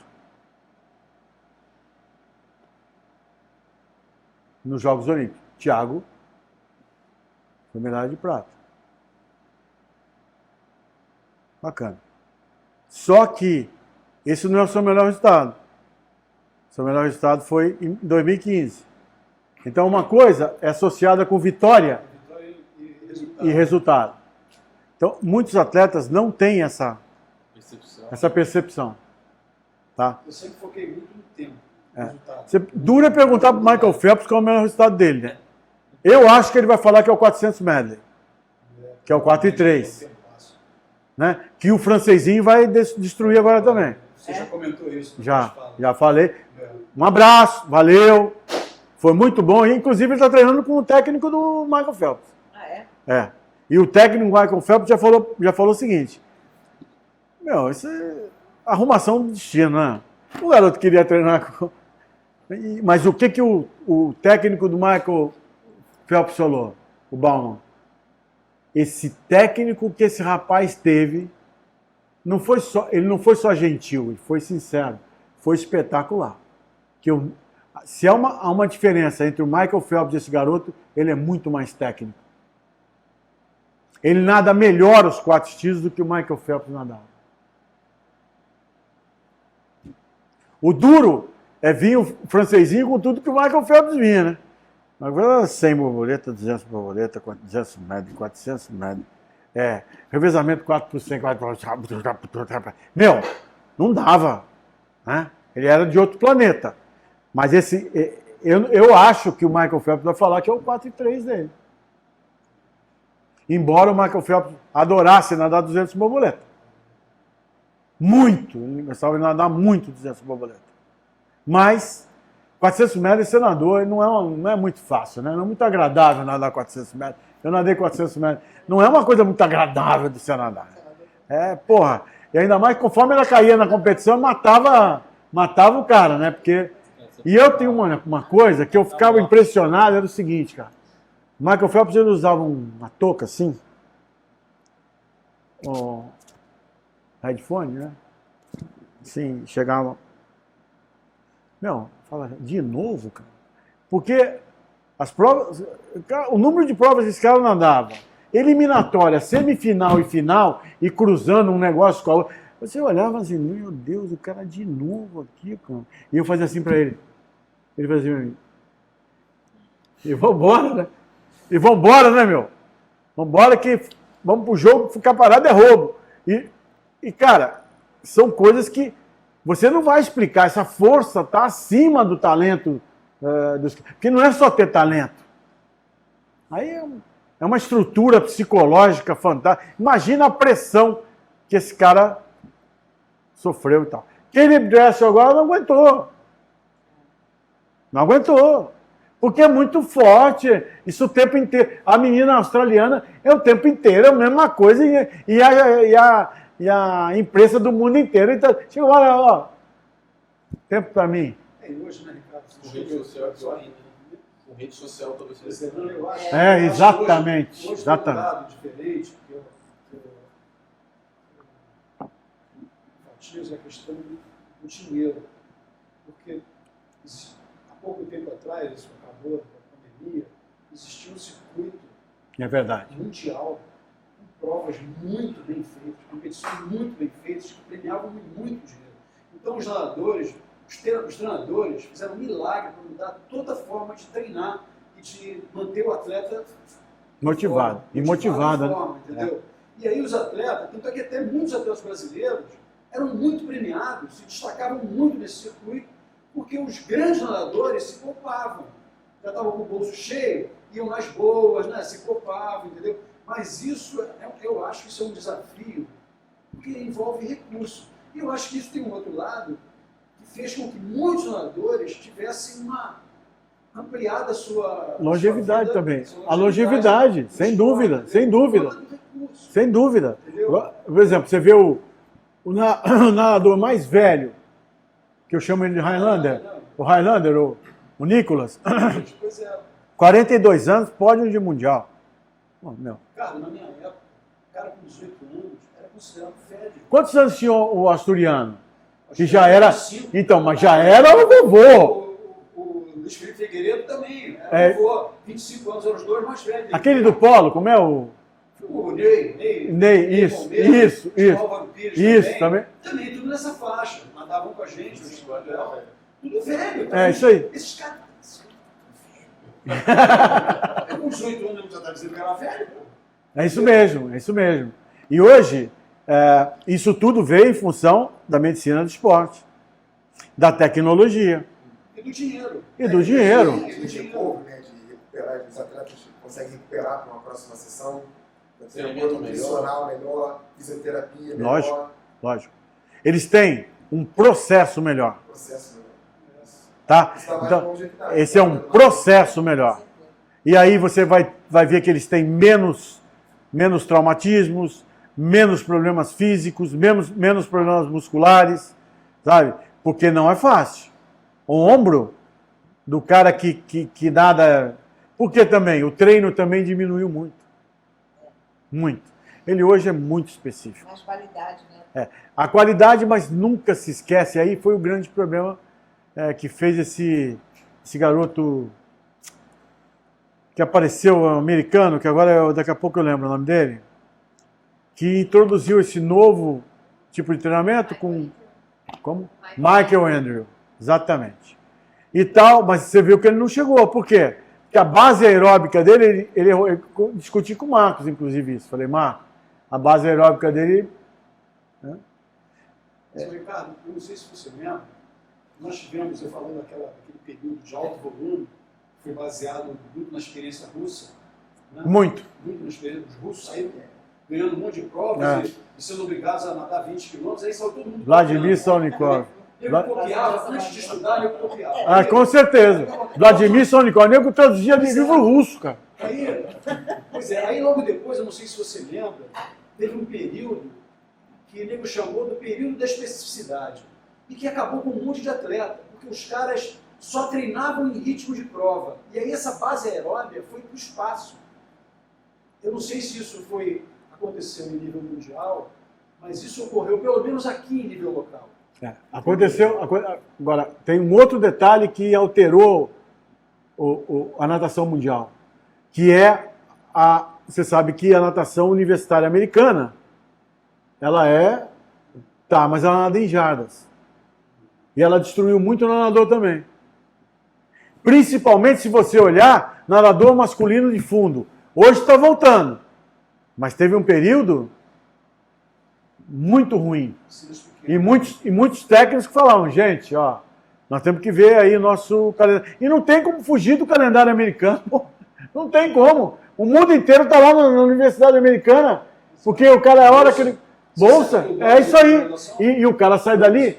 Speaker 2: Nos Jogos Olímpicos. Thiago, foi medalha de prata. Bacana. Só que esse não é o seu melhor resultado. O seu melhor resultado foi em 2015. Então uma coisa é associada com vitória e resultado. Então muitos atletas não têm essa percepção. Tá?
Speaker 4: Eu sempre foquei muito no tempo.
Speaker 2: Dura perguntar para o Michael Phelps qual é o melhor resultado dele, né? Eu acho que ele vai falar que é o 400 medley, que é o 4 e 3, né? Que o francesinho vai destruir agora também.
Speaker 4: Você já comentou isso?
Speaker 2: Já falei. Um abraço, valeu. Foi muito bom. E, inclusive, ele está treinando com o técnico do Michael Phelps.
Speaker 3: Ah, é?
Speaker 2: É. E o técnico do Michael Phelps já falou o seguinte: meu, isso é arrumação do destino, né? O garoto queria treinar com... Mas o que o técnico do Michael Phelps falou, o Bauman. Esse técnico que esse rapaz teve, ele não foi só gentil, ele foi sincero, foi espetacular. Se há uma diferença entre o Michael Phelps e esse garoto, ele é muito mais técnico. Ele nada melhor os 4 estilos do que o Michael Phelps nadava. O duro é vir o francesinho com tudo que o Michael Phelps vinha, né? 100 borboleta, 200 borboleta, 200 metros, 400 metros. Revezamento 4 por 100, 4 por... Meu, não dava. Né? Ele era de outro planeta. Mas eu acho que o Michael Phelps vai falar que é o 4 e 3 dele. Embora o Michael Phelps adorasse nadar 200 borboleta. Muito. Ele gostava de nadar muito 200 borboleta. Mas 400 metros, esse nadador não é muito fácil, né? Não é muito agradável nadar 400 metros. Eu nadei 400 metros. Não é uma coisa muito agradável de se nadar. Porra. E ainda mais, conforme ela caía na competição, matava o cara, né? Porque... E eu tenho uma coisa que eu ficava impressionado, era o seguinte, cara. O Michael Phelps, ele usava uma touca assim. O headphone, né? Sim, chegava... Meu, fala, de novo, cara? Porque as provas... O número de provas que esse cara nadava, eliminatória, semifinal e final, e cruzando um negócio com a outra, você olhava assim, meu Deus, o cara de novo aqui, cara. E eu fazia assim pra ele. Ele fazia assim pra mim. E vambora, né? E vambora, né, meu? Vambora que vamos pro jogo, ficar parado é roubo. E cara, são coisas que você não vai explicar. Essa força está acima do talento. Porque não é só ter talento. Aí é uma estrutura psicológica fantástica. Imagina a pressão que esse cara sofreu e tal. Caleb Dressel agora não aguentou. Não aguentou. Porque é muito forte. Isso o tempo inteiro. A menina australiana é o tempo inteiro a mesma coisa. E a imprensa do mundo inteiro. Então, chega lá, ó. Tempo para mim.
Speaker 4: Hoje, né, Ricardo?
Speaker 5: Com rede social é pior ainda. Com rede social talvez seja.
Speaker 4: Eu acho,
Speaker 2: exatamente.
Speaker 4: Hoje
Speaker 2: exatamente.
Speaker 4: tem um dado diferente, porque eu enfatizo a questão do dinheiro. Porque há pouco tempo atrás, isso acabou da pandemia, existia um circuito mundial com provas muito bem feitas, competições muito bem feitas, que premiavam muito dinheiro. Então os nadadores, os treinadores fizeram um milagre para mudar toda a forma de treinar e de manter o atleta
Speaker 2: motivado. E motivado,
Speaker 4: forma, entendeu? E aí os atletas, tanto é que até muitos atletas brasileiros eram muito premiados, se destacavam muito nesse circuito, porque os grandes nadadores se poupavam. Já estavam com o bolso cheio, iam nas boas, né? Se poupavam, entendeu? Mas isso, eu acho que isso é um desafio, porque envolve recurso. E eu acho que isso tem um outro lado, que fez com que muitos nadadores tivessem uma ampliada sua
Speaker 2: longevidade
Speaker 4: sua vida,
Speaker 2: também.
Speaker 4: sua
Speaker 2: A longevidade, sem dúvida, sem dúvida. Sem dúvida.
Speaker 4: Entendeu?
Speaker 2: Por exemplo, você vê o nadador mais velho, que eu chamo ele de Highlander, o Highlander, o Nicholas,
Speaker 4: Pois é.
Speaker 2: 42 anos, pódio de mundial. Meu.
Speaker 4: Cara, na minha época, o cara com 18 anos era considerado velho.
Speaker 2: Quantos anos tinha o asturiano?
Speaker 4: Acho
Speaker 2: Que já era.
Speaker 4: 25.
Speaker 2: Então, mas já era o vovô.
Speaker 4: O Luiz Felipe Figueiredo também, era vovô, 25 anos, eram os dois mais velhos.
Speaker 2: Aquele do polo, como é o.
Speaker 4: O Ney,
Speaker 2: Isso,
Speaker 4: Palmeiras,
Speaker 2: isso.
Speaker 4: o Álvaro Pires
Speaker 2: Isso, também.
Speaker 4: Também, tudo nessa faixa. Mandavam com a gente, tudo velho.
Speaker 2: É, isso aí.
Speaker 4: Esses caras. Eu com 18 anos já estava dizendo que era velho, pô.
Speaker 2: É isso mesmo, é isso mesmo. E hoje, isso tudo veio em função da medicina do esporte, da tecnologia.
Speaker 4: E do dinheiro.
Speaker 2: E do dinheiro.
Speaker 1: De pouco, né? De recuperar, os atletas conseguem recuperar para uma próxima sessão.
Speaker 5: Treinamento
Speaker 1: Nutricional melhor, fisioterapia melhor.
Speaker 2: Lógico, lógico. Eles têm um processo melhor.
Speaker 1: Processo melhor.
Speaker 2: Tá?
Speaker 1: Isso dá mais
Speaker 2: Então,
Speaker 1: longevidade.
Speaker 2: esse é um processo melhor. E aí você vai ver que eles têm menos traumatismos, menos problemas físicos, menos problemas musculares, sabe? Porque não é fácil. O ombro do cara que nada Porque também o treino também diminuiu muito. Muito. Ele hoje é muito específico.
Speaker 3: Mais qualidade, né?
Speaker 2: A qualidade, mas nunca se esquece. Aí foi o grande problema que fez esse garoto que apareceu, americano, que agora daqui a pouco eu lembro o nome dele, que introduziu esse novo tipo de treinamento com... Como? Michael Andrew. Exatamente. E tal, mas você viu que ele não chegou. Por quê? Porque a base aeróbica dele, eu discuti com o Marcos, inclusive, isso. Falei, Marcos, a base aeróbica dele... Né?
Speaker 4: Mas, Ricardo, eu não sei se você lembra, nós tivemos, eu falando daquele período de alto volume, foi baseado muito na experiência russa. Né?
Speaker 2: Muito.
Speaker 4: Muito na experiência dos russos, saíram ganhando um monte de provas e sendo obrigados a nadar 20 quilômetros, aí saiu todo mundo.
Speaker 2: Vladimir Salnikov.
Speaker 4: Eu copiava, antes de estudar, eu copiava.
Speaker 2: Com certeza. Vladimir Salnikov, nego traduzia de livro russo, cara.
Speaker 4: Aí logo depois, eu não sei se você lembra, teve um período que o nego chamou do período da especificidade e que acabou com um monte de atleta, porque os caras só treinavam em ritmo de prova. E aí essa base aeróbica foi para o espaço. Eu não sei se isso aconteceu em nível mundial, mas isso ocorreu pelo menos aqui em nível local.
Speaker 2: Aconteceu. Agora, tem um outro detalhe que alterou a natação mundial, que é você sabe que a natação universitária americana, ela mas ela nada em jardas. E ela destruiu muito o nadador também. Principalmente se você olhar, nadador masculino de fundo. Hoje está voltando. Mas teve um período muito ruim. E muitos técnicos falavam, gente, ó, nós temos que ver aí o nosso calendário. E não tem como fugir do calendário americano. Pô. Não tem como. O mundo inteiro está lá na Universidade Americana, porque o cara, a hora que ele... Bolsa, é isso aí. E o cara sai dali...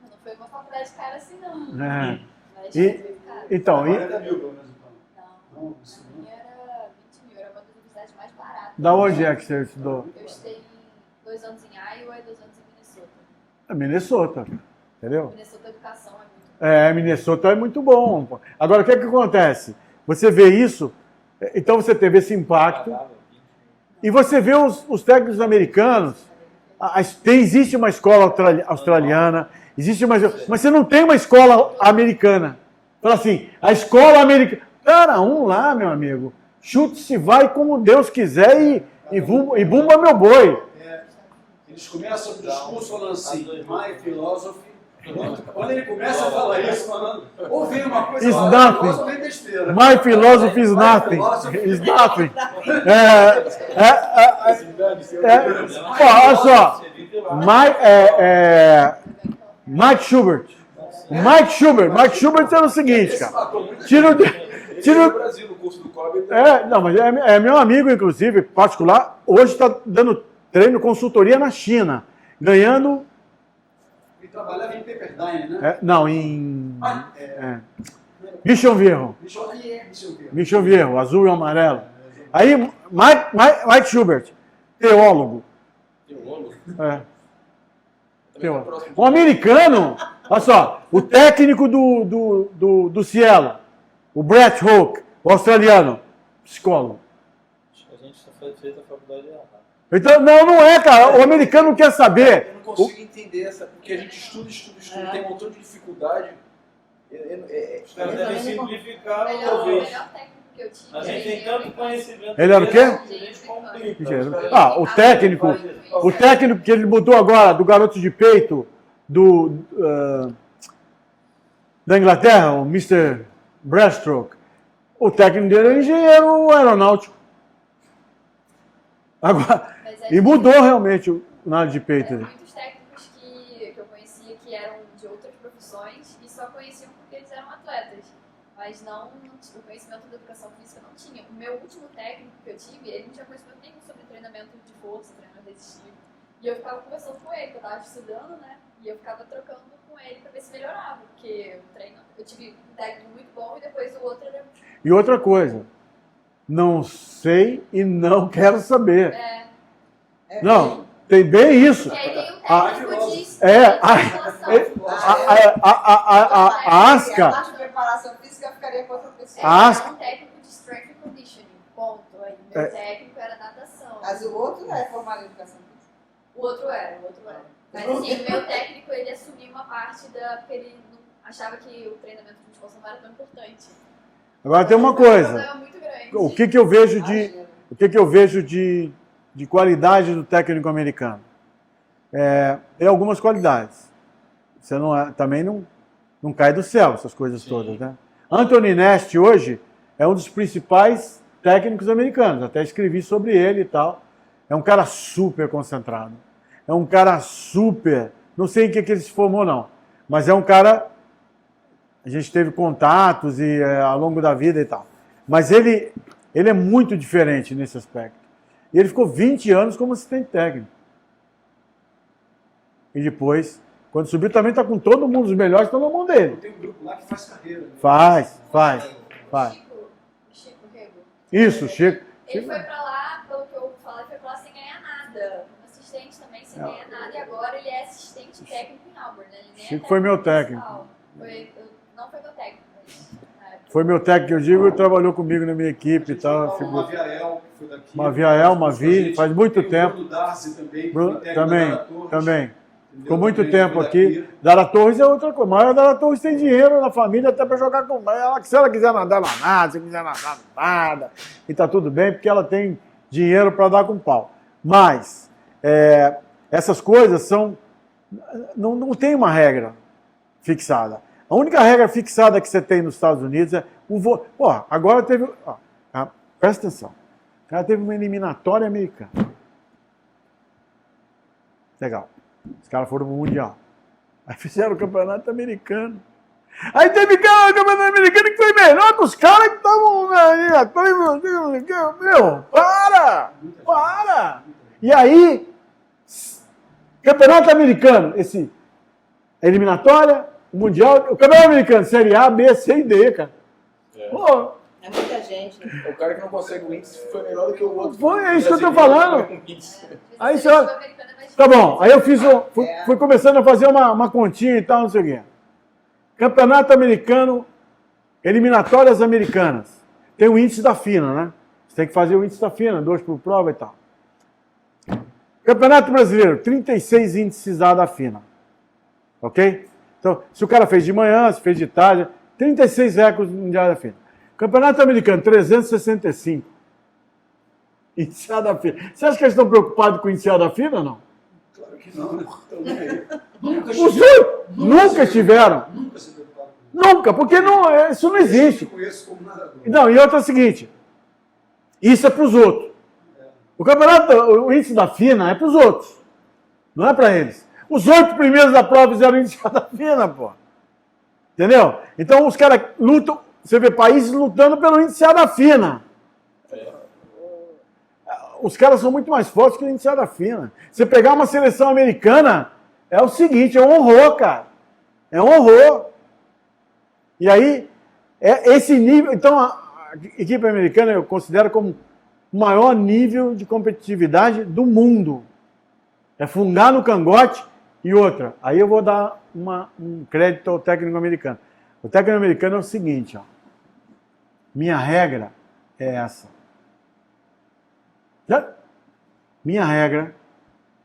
Speaker 6: Não foi uma faculdade cara assim, não.
Speaker 2: Mas,
Speaker 6: então,
Speaker 4: 40 mil, pelo menos.
Speaker 6: Não, a minha era 20 mil, era uma das universidades mais baratas.
Speaker 2: Da onde é que você estudou?
Speaker 6: Eu estudei 2 anos em Iowa e 2 anos em Minnesota.
Speaker 2: Minnesota, entendeu?
Speaker 6: Minnesota Educação é muito boa.
Speaker 2: Minnesota é muito bom. Pô. Agora, o que acontece? Você vê isso, então você teve esse impacto, e você vê os técnicos americanos, existe uma escola australiana, mas você não tem uma escola americana. Fala assim, a escola americana... Cara, lá, meu amigo, chute-se vai como Deus quiser e bumba meu boi.
Speaker 4: Eles começam o discurso falando assim, my philosophy. Quando ele começa a falar isso, falando, ou vem uma coisa
Speaker 2: It's
Speaker 4: lá,
Speaker 2: nothing.
Speaker 4: ou vem besteira.
Speaker 2: My philosophy is nothing. It's nothing. Pô, olha só. Mike Schubert. Mike Schubert era o seguinte, cara. Tira
Speaker 5: no Brasil, no curso do COB.
Speaker 2: não, mas é meu amigo, inclusive, particular. Hoje está dando treino, consultoria na China. Ganhando...
Speaker 4: Ele trabalhava em Pepperdine, né?
Speaker 2: Não, em... Mission Viejo. Mission Viejo, azul e amarelo. Aí, Mike Schubert, teólogo. Teólogo. Um americano, olha só, o técnico do Cielo, o Brett Hook, o australiano, psicólogo.
Speaker 7: A gente fez a faculdade errada.
Speaker 2: Então, não é, cara. O americano não quer saber.
Speaker 5: Eu não consigo entender porque a gente estuda, tem um montão de dificuldade.
Speaker 7: Os caras devem simplificar
Speaker 6: O
Speaker 7: talvez.
Speaker 6: melhor técnico que eu tive.
Speaker 7: A gente tem tanto conhecimento.
Speaker 2: Ele era o quê?
Speaker 7: A gente complica.
Speaker 2: O técnico que ele mudou agora, do garoto de peito, da Inglaterra, o Mr. Breaststroke, o técnico dele era engenheiro aeronáutico. Agora, e mudou realmente o nada de peito dele.
Speaker 6: Muitos técnicos que eu conhecia que eram de outras profissões e só conheciam porque eles eram atletas. Mas o conhecimento da educação física não tinha. O meu último técnico que eu tive, ele não tinha conhecimento nenhum sobre treinamento de força, treinamento resistivo. E eu ficava conversando com ele, porque eu estava estudando, né? E eu ficava trocando com ele para ver se melhorava. Porque eu tive um técnico muito bom e depois o outro era...
Speaker 2: E outra coisa, não sei e não quero saber. Não, tem bem isso.
Speaker 6: E aí tem um técnico de...
Speaker 2: A Asca...
Speaker 3: A parte de preparação física ficaria com outra pessoa.
Speaker 2: A Asca...
Speaker 6: Um técnico Meu técnico era natação.
Speaker 3: Mas o outro é formado em educação física.
Speaker 6: O outro era. Mas assim, o meu técnico, ele assumiu uma parte porque ele não achava que o treinamento de musculação não era tão importante.
Speaker 2: Agora tem uma
Speaker 6: Um
Speaker 2: coisa.
Speaker 6: problema muito grande.
Speaker 2: O que eu vejo de qualidade do técnico americano? Tem algumas qualidades. Você também não cai do céu, essas coisas todas, né? Anthony Nest hoje é um dos principais técnicos americanos. Até escrevi sobre ele e tal. É um cara super concentrado. É um cara super... Não sei em que ele se formou, não. Mas é um cara... A gente teve contatos ao longo da vida e tal. Mas ele é muito diferente nesse aspecto. E ele ficou 20 anos como assistente técnico. E depois, quando subiu, também está com todo mundo, os melhores estão na mão dele.
Speaker 4: Tem um grupo lá que faz carreira. Né?
Speaker 2: Faz.
Speaker 6: O Chico Rego.
Speaker 2: Isso, Chico.
Speaker 6: Ele foi pra lá, pelo que eu falei, foi pra lá sem ganhar nada. Como assistente também, sem ganhar nada. E agora ele é assistente técnico em Auburn, né? Ele nem
Speaker 2: Chico
Speaker 6: é
Speaker 2: foi meu
Speaker 6: principal. Não foi meu técnico, mas...
Speaker 2: Foi meu técnico, eu digo, ele trabalhou comigo na minha equipe e tal.
Speaker 4: Uma Viael, que foi daqui.
Speaker 2: Uma Viael, uma Vi, faz muito
Speaker 4: Tem o
Speaker 2: tempo.
Speaker 4: Bruno Darcy também, que foi técnico da Dara Torres,
Speaker 2: Também.
Speaker 4: entendeu?
Speaker 2: Ficou muito
Speaker 4: Também
Speaker 2: tempo
Speaker 4: foi
Speaker 2: aqui.
Speaker 4: daqui.
Speaker 2: Dara Torres é outra coisa. Mas a Dara Torres tem dinheiro na família até para jogar com ela. Se ela quiser nadar, ela nada. Se quiser nadar, nada. E tá tudo bem, porque ela tem dinheiro para dar com pau. Mas essas coisas são... Não tem uma regra fixada. A única regra fixada que você tem nos Estados Unidos é o voo. Pô, agora teve... presta atenção. O cara teve uma eliminatória americana. Legal. Os caras foram pro Mundial. Aí fizeram o campeonato americano. Aí teve cara no campeonato americano que foi melhor que os caras que estavam aí. Meu, para! E aí, campeonato americano, eliminatória, o Mundial, o campeonato americano, Série A, B, C e D, cara. Pô,
Speaker 3: É muita gente.
Speaker 5: É o cara que não consegue o índice foi melhor do que o outro.
Speaker 2: é isso que eu tô falando. Aí você
Speaker 6: olha...
Speaker 2: Tá bom, aí eu fui começando a fazer uma continha e tal, não sei o quê. Campeonato americano, eliminatórias americanas. Tem o índice da FINA, né? Você tem que fazer o índice da FINA, 2 por prova e tal. Campeonato brasileiro, 36 índices A da FINA. Ok? Então, se o cara fez de manhã, se fez de tarde, 36 recordes mundiais da FINA. Campeonato americano, 365. Índice A da FINA. Você acha que eles estão preocupados com o índice A da FINA ou não?
Speaker 4: Claro que não, né? Também aí. Nunca
Speaker 2: Nunca estiveram.
Speaker 4: Nunca se preocuparam com isso.
Speaker 2: Nunca, porque isso não existe.
Speaker 4: Eu conheço como nadador.
Speaker 2: Não, e outra é o seguinte, isso é para os outros. O índice da FINA é para os outros, não é para eles. Os 8 primeiros da prova fizeram o índice da FINA, pô. Entendeu? Então os caras lutam, você vê países lutando pelo índice da FINA. Os caras são muito mais fortes que o índice da FINA. Você pegar uma seleção americana, é o seguinte, é um horror, cara. É um horror. E aí, esse nível... Então, a equipe americana eu considero como o maior nível de competitividade do mundo. É fungar no cangote e outra. Aí eu vou dar um crédito ao técnico americano. O técnico americano é o seguinte, ó. Minha regra é essa. Minha regra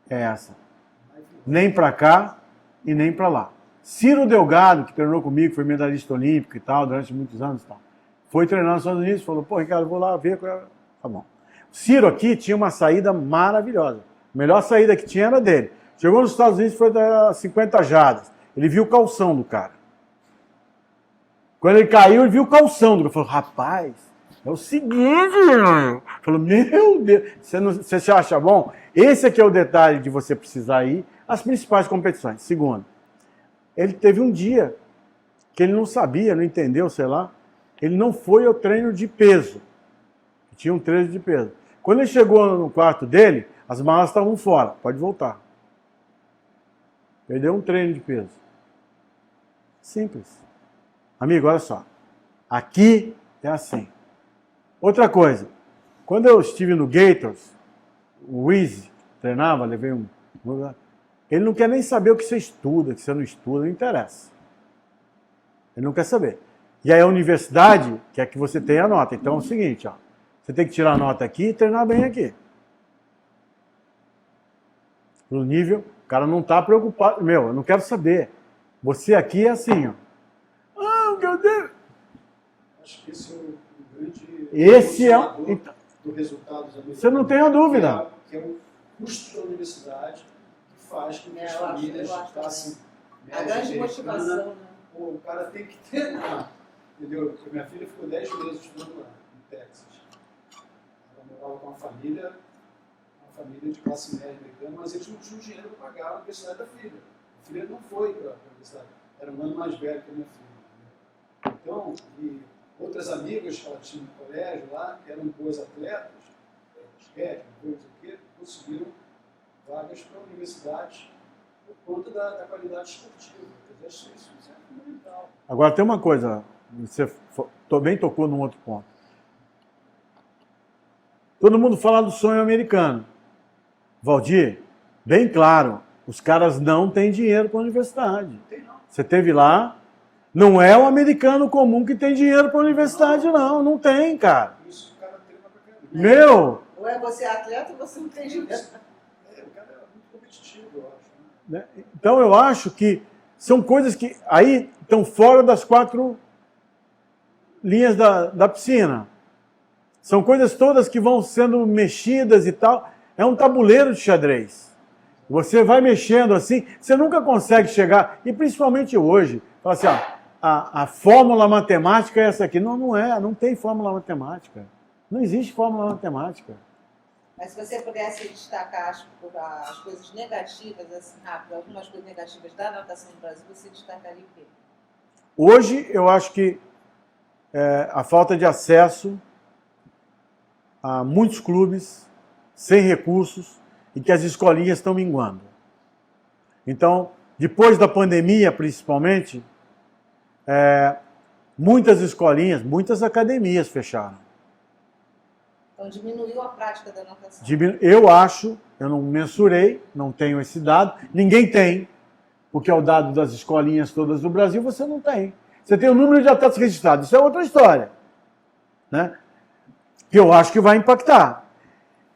Speaker 2: é essa. Nem para cá e nem para lá. Ciro Delgado, que treinou comigo, foi medalhista olímpico e tal, durante muitos anos e tal, foi treinar nos Estados Unidos, falou, pô, Ricardo, vou lá ver. Tá bom. Ciro aqui tinha uma saída maravilhosa. A melhor saída que tinha era dele. Chegou nos Estados Unidos, foi das 50 jardas. Ele viu o calção do cara. Quando ele caiu, ele viu o calção do cara. Falou, rapaz, é o seguinte, irmão. Falou, meu Deus, você se acha bom? Esse aqui é o detalhe de você precisar ir às principais competições. Segundo, ele teve um dia que ele não sabia, não entendeu, sei lá, ele não foi ao treino de peso. Tinha um treino de peso. Quando ele chegou no quarto dele, as malas estavam fora. Pode voltar. Perdeu um treino de peso. Simples. Amigo, olha só. Aqui é assim. Outra coisa. Quando eu estive no Gators, o Wheezy treinava, levei um... Ele não quer nem saber o que você estuda, o que você não estuda, não interessa. Ele não quer saber. E aí a universidade quer que você tenha nota. Então é o seguinte, ó. Você tem que tirar nota aqui e treinar bem aqui. No nível, o cara não está preocupado. Meu, eu não quero saber. Você aqui é assim, ó. Ah, meu Deus!
Speaker 4: Acho que esse é o grande
Speaker 2: Esse é
Speaker 4: motivador do resultado dos americanos.
Speaker 2: Você não tem a dúvida.
Speaker 4: Que é o custo da universidade que faz com que as
Speaker 3: Eu acho
Speaker 4: famílias
Speaker 3: também.
Speaker 4: passem.
Speaker 3: A grande motivação, né?
Speaker 4: Pô, o cara tem que treinar. Entendeu? Porque minha filha ficou 10 meses estudando lá, em Texas. Ela morava com uma família de classe média americana, mas eles não tinham dinheiro para pagar a universidade da filha. A filha não foi para a universidade. Era um ano mais velho que a minha filha. Então, e outras amigas que ela tinha no colégio lá, que eram boas atletas, basquete, não sei o quê, conseguiram vagas para universidades por conta da qualidade esportiva. Isso é fundamental.
Speaker 2: Agora tem uma coisa, você também tocou num outro ponto. Todo mundo fala do sonho americano. Valdir, bem claro, os caras não têm dinheiro para a universidade. Você teve lá, não é o americano comum que tem dinheiro para a universidade, não. Não tem, cara.
Speaker 4: Isso o cara treina pra caramba.
Speaker 2: Meu!
Speaker 3: Ou é você atleta ou você não tem dinheiro.
Speaker 4: O cara é muito competitivo, eu acho. Né?
Speaker 2: Então eu acho que são coisas que aí estão fora das 4 linhas da piscina. São coisas todas que vão sendo mexidas e tal. É um tabuleiro de xadrez. Você vai mexendo assim, você nunca consegue chegar, e principalmente hoje, fala assim, ó, a fórmula matemática é essa aqui. Não, não é, não tem fórmula matemática. Não existe fórmula matemática.
Speaker 3: Mas se você pudesse destacar as coisas negativas, assim, rápido, algumas coisas negativas da natação no Brasil, você destacaria o quê?
Speaker 2: Hoje, eu acho que a falta de acesso a muitos clubes sem recursos e que as escolinhas estão minguando. Então, depois da pandemia, principalmente, muitas escolinhas, muitas academias fecharam.
Speaker 3: Então diminuiu a prática da natação.
Speaker 2: Eu acho, eu não mensurei, não tenho esse dado, ninguém tem, porque é o dado das escolinhas todas do Brasil, você não tem. Você tem o número de atletas registrados, isso é outra história, né? Que eu acho que vai impactar.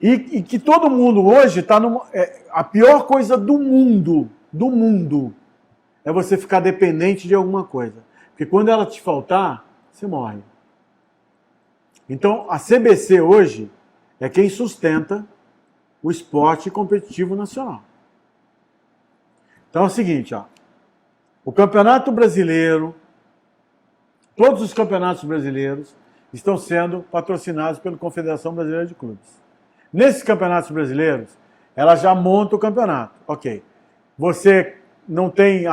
Speaker 2: E que todo mundo hoje está numa... a pior coisa do mundo, é você ficar dependente de alguma coisa. Porque quando ela te faltar, você morre. Então, a CBC hoje é quem sustenta o esporte competitivo nacional. Então é o seguinte, ó, o Campeonato Brasileiro, todos os campeonatos brasileiros estão sendo patrocinados pela Confederação Brasileira de Clubes. Nesses campeonatos brasileiros, ela já monta o campeonato. Ok. Você não tem...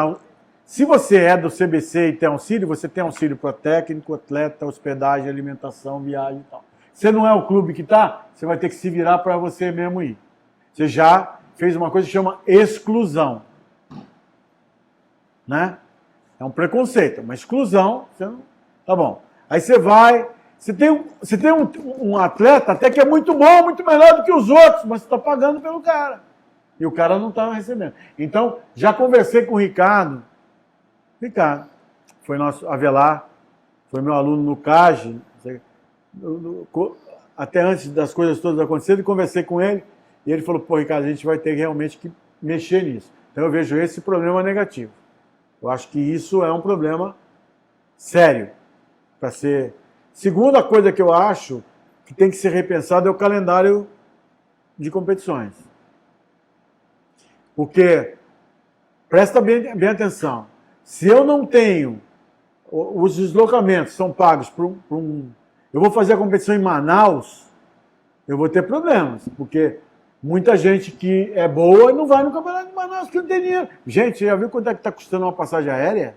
Speaker 2: Se você é do CBC e tem auxílio, você tem auxílio para técnico, atleta, hospedagem, alimentação, viagem e tal. Você não é o clube que está, você vai ter que se virar para você mesmo ir. Você já fez uma coisa que chama exclusão. Né? É um preconceito, uma exclusão. Você não... Tá bom. Aí você vai... Você tem um atleta até que é muito bom, muito melhor do que os outros, mas você está pagando pelo cara. E o cara não está recebendo. Então, já conversei com o Ricardo. Ricardo, foi nosso Avelar, foi meu aluno no CAGE, até antes das coisas todas acontecerem, conversei com ele, e ele falou, pô, Ricardo, a gente vai ter realmente que mexer nisso. Então eu vejo esse problema negativo. Eu acho que isso é um problema sério para ser... Segunda coisa que eu acho que tem que ser repensado é o calendário de competições. Porque, presta bem atenção, se eu não tenho, os deslocamentos são pagos por um... Eu vou fazer a competição em Manaus, eu vou ter problemas, porque muita gente que é boa não vai no campeonato de Manaus, porque não tem dinheiro. Gente, você já viu quanto é que está custando uma passagem aérea?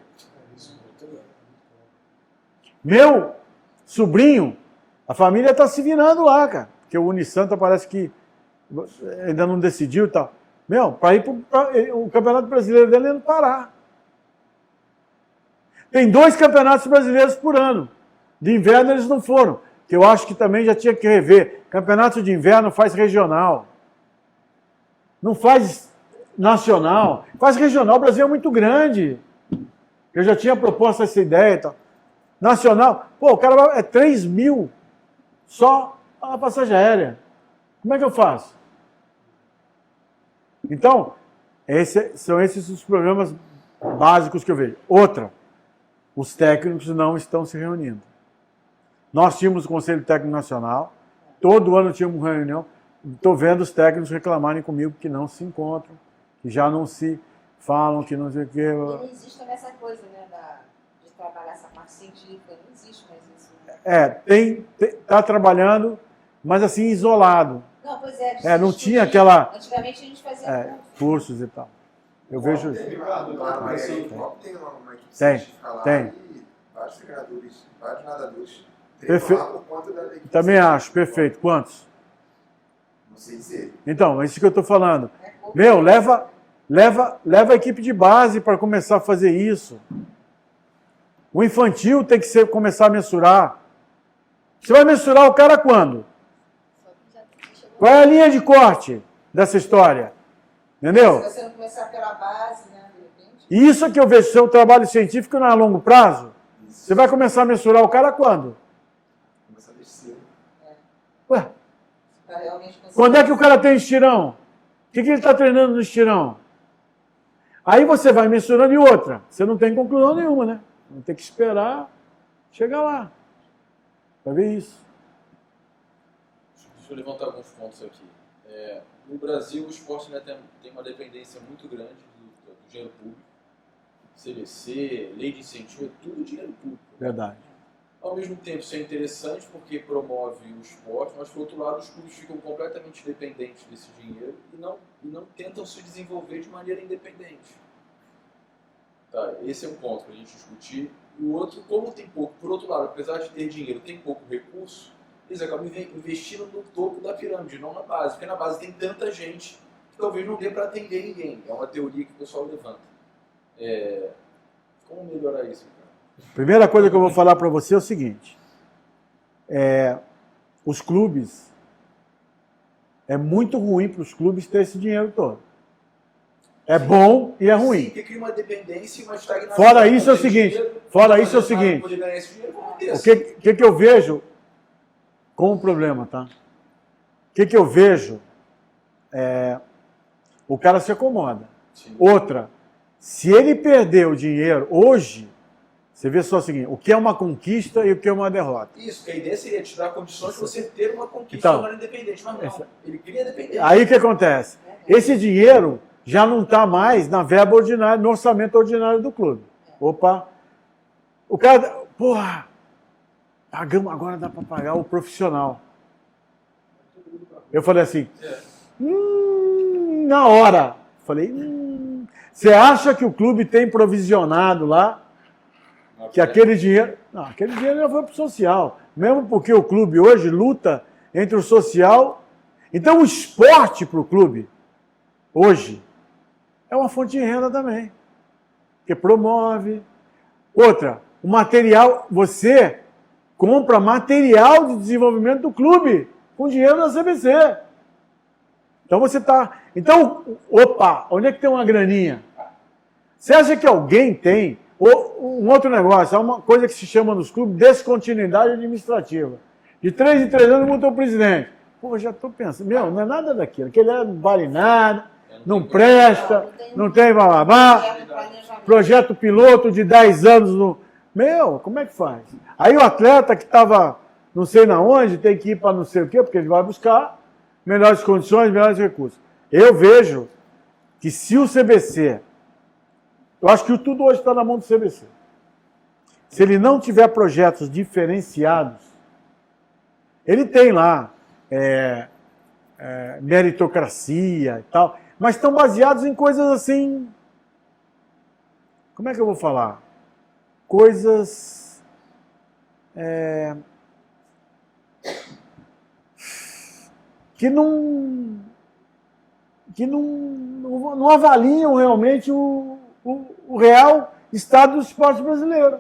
Speaker 2: Meu sobrinho, a família está se virando lá, cara. Porque o Unisanta parece que ainda não decidiu e tal. Meu, para ir para o Campeonato Brasileiro dele é no Pará. Tem 2 campeonatos brasileiros por ano. De inverno eles não foram. Que eu acho que também já tinha que rever. Campeonato de inverno faz regional. Não faz nacional. Faz regional. O Brasil é muito grande. Eu já tinha proposto essa ideia e tal. Nacional, pô, o cara é 3 mil só a passagem aérea. Como é que eu faço? Então, são esses os problemas básicos que eu vejo. Outra, os técnicos não estão se reunindo. Nós tínhamos o Conselho Técnico Nacional, todo ano tínhamos uma reunião, estou vendo os técnicos reclamarem comigo que não se encontram, que já não se falam, que não sei o quê.
Speaker 3: E não existe também essa coisa, né, de trabalhar essa parte científica, não existe mais isso. Né?
Speaker 2: Está trabalhando, mas assim, isolado.
Speaker 3: Não, pois é.
Speaker 2: Não tinha aquela...
Speaker 3: Antigamente a gente fazia
Speaker 2: cursos e tal. Eu vejo isso.
Speaker 1: Tem uma equipe
Speaker 2: Tem.
Speaker 1: científica lá
Speaker 2: Tem.
Speaker 1: e vários treinadores, vários nadadores
Speaker 2: Perfeito.
Speaker 1: lá por conta da equipe
Speaker 2: Também
Speaker 1: científica.
Speaker 2: acho, perfeito. Quantos?
Speaker 1: Não sei dizer.
Speaker 2: Então, é isso que eu estou falando. Meu, leva a equipe de base para começar a fazer isso. O infantil tem que começar a mensurar. Você vai mensurar o cara quando? Qual é a linha de corte dessa história? Entendeu?
Speaker 3: Se você não começar pela base, né, de repente.
Speaker 2: E isso é que eu vejo, seu trabalho científico não é a longo prazo. Você vai começar a mensurar o cara quando?
Speaker 1: Começa a descer.
Speaker 2: Ué,
Speaker 3: Pra realmente conseguir.
Speaker 2: quando é que o cara tem estirão? O que ele está treinando no estirão? Aí você vai mensurando e outra. Você não tem conclusão nenhuma, né? Não tem que esperar chegar lá para ver isso.
Speaker 5: Deixa eu levantar alguns pontos aqui. No Brasil, o esporte, né, tem uma dependência muito grande do dinheiro público. CBC, lei de incentivo, é tudo dinheiro público.
Speaker 2: Verdade.
Speaker 5: Ao mesmo tempo, isso é interessante porque promove o esporte, mas, por outro lado, os clubes ficam completamente dependentes desse dinheiro e não tentam se desenvolver de maneira independente. Tá, esse é um ponto para a gente discutir. E o outro, como tem pouco, por outro lado, apesar de ter dinheiro, tem pouco recurso, eles acabam investindo no topo da pirâmide, não na base, porque na base tem tanta gente que talvez não dê para atender ninguém. É uma teoria que o pessoal levanta. Como melhorar isso, cara?
Speaker 2: Primeira coisa que eu vou falar para você é o seguinte. Os clubes, é muito ruim para os clubes ter esse dinheiro todo. É bom e é ruim.
Speaker 5: Sim, porque cria uma dependência e uma estagnação.
Speaker 2: Fora isso é o seguinte, o que eu vejo como problema, tá? O que eu vejo o cara se acomoda.
Speaker 5: Sim.
Speaker 2: Outra, se ele perder o dinheiro hoje, você vê só o seguinte, o que é uma conquista e o que é uma derrota.
Speaker 5: Isso, que a ideia seria te dar condições de você ter uma conquista
Speaker 2: Então,
Speaker 5: independente, mas não, ele queria depender.
Speaker 2: Aí o que acontece? Esse dinheiro já não está mais na verba ordinária, no orçamento ordinário do clube. Opa! O cara, porra, pagamos, agora dá para pagar o profissional. Eu falei assim, na hora, falei, você acha que o clube tem provisionado lá, que aquele dinheiro... Não, aquele dinheiro já foi para o social. Mesmo porque o clube hoje luta entre o social... Então o esporte para o clube, hoje, é uma fonte de renda também. Que promove. Outra, o material, você compra material de desenvolvimento do clube com dinheiro da CBC. Então você está... Então, opa, onde é que tem uma graninha? Você acha que alguém tem... Um outro negócio, é uma coisa que se chama nos clubes descontinuidade administrativa. De 3 em 3 anos mudou o presidente. Pô, já estou pensando, não é nada daquilo. Aquele não vale nada, não presta, não tem bababá. Projeto piloto de 10 anos. Como é que faz? Aí o atleta que estava não sei na onde, tem que ir para não sei o quê, porque ele vai buscar melhores condições, melhores recursos. Eu vejo que se o CBC... Eu acho que tudo hoje está na mão do CBC. Se ele não tiver projetos diferenciados, ele tem lá meritocracia e tal, mas estão baseados em coisas assim... Como é que eu vou falar? Coisas... que não avaliam realmente o real estado do esporte brasileiro.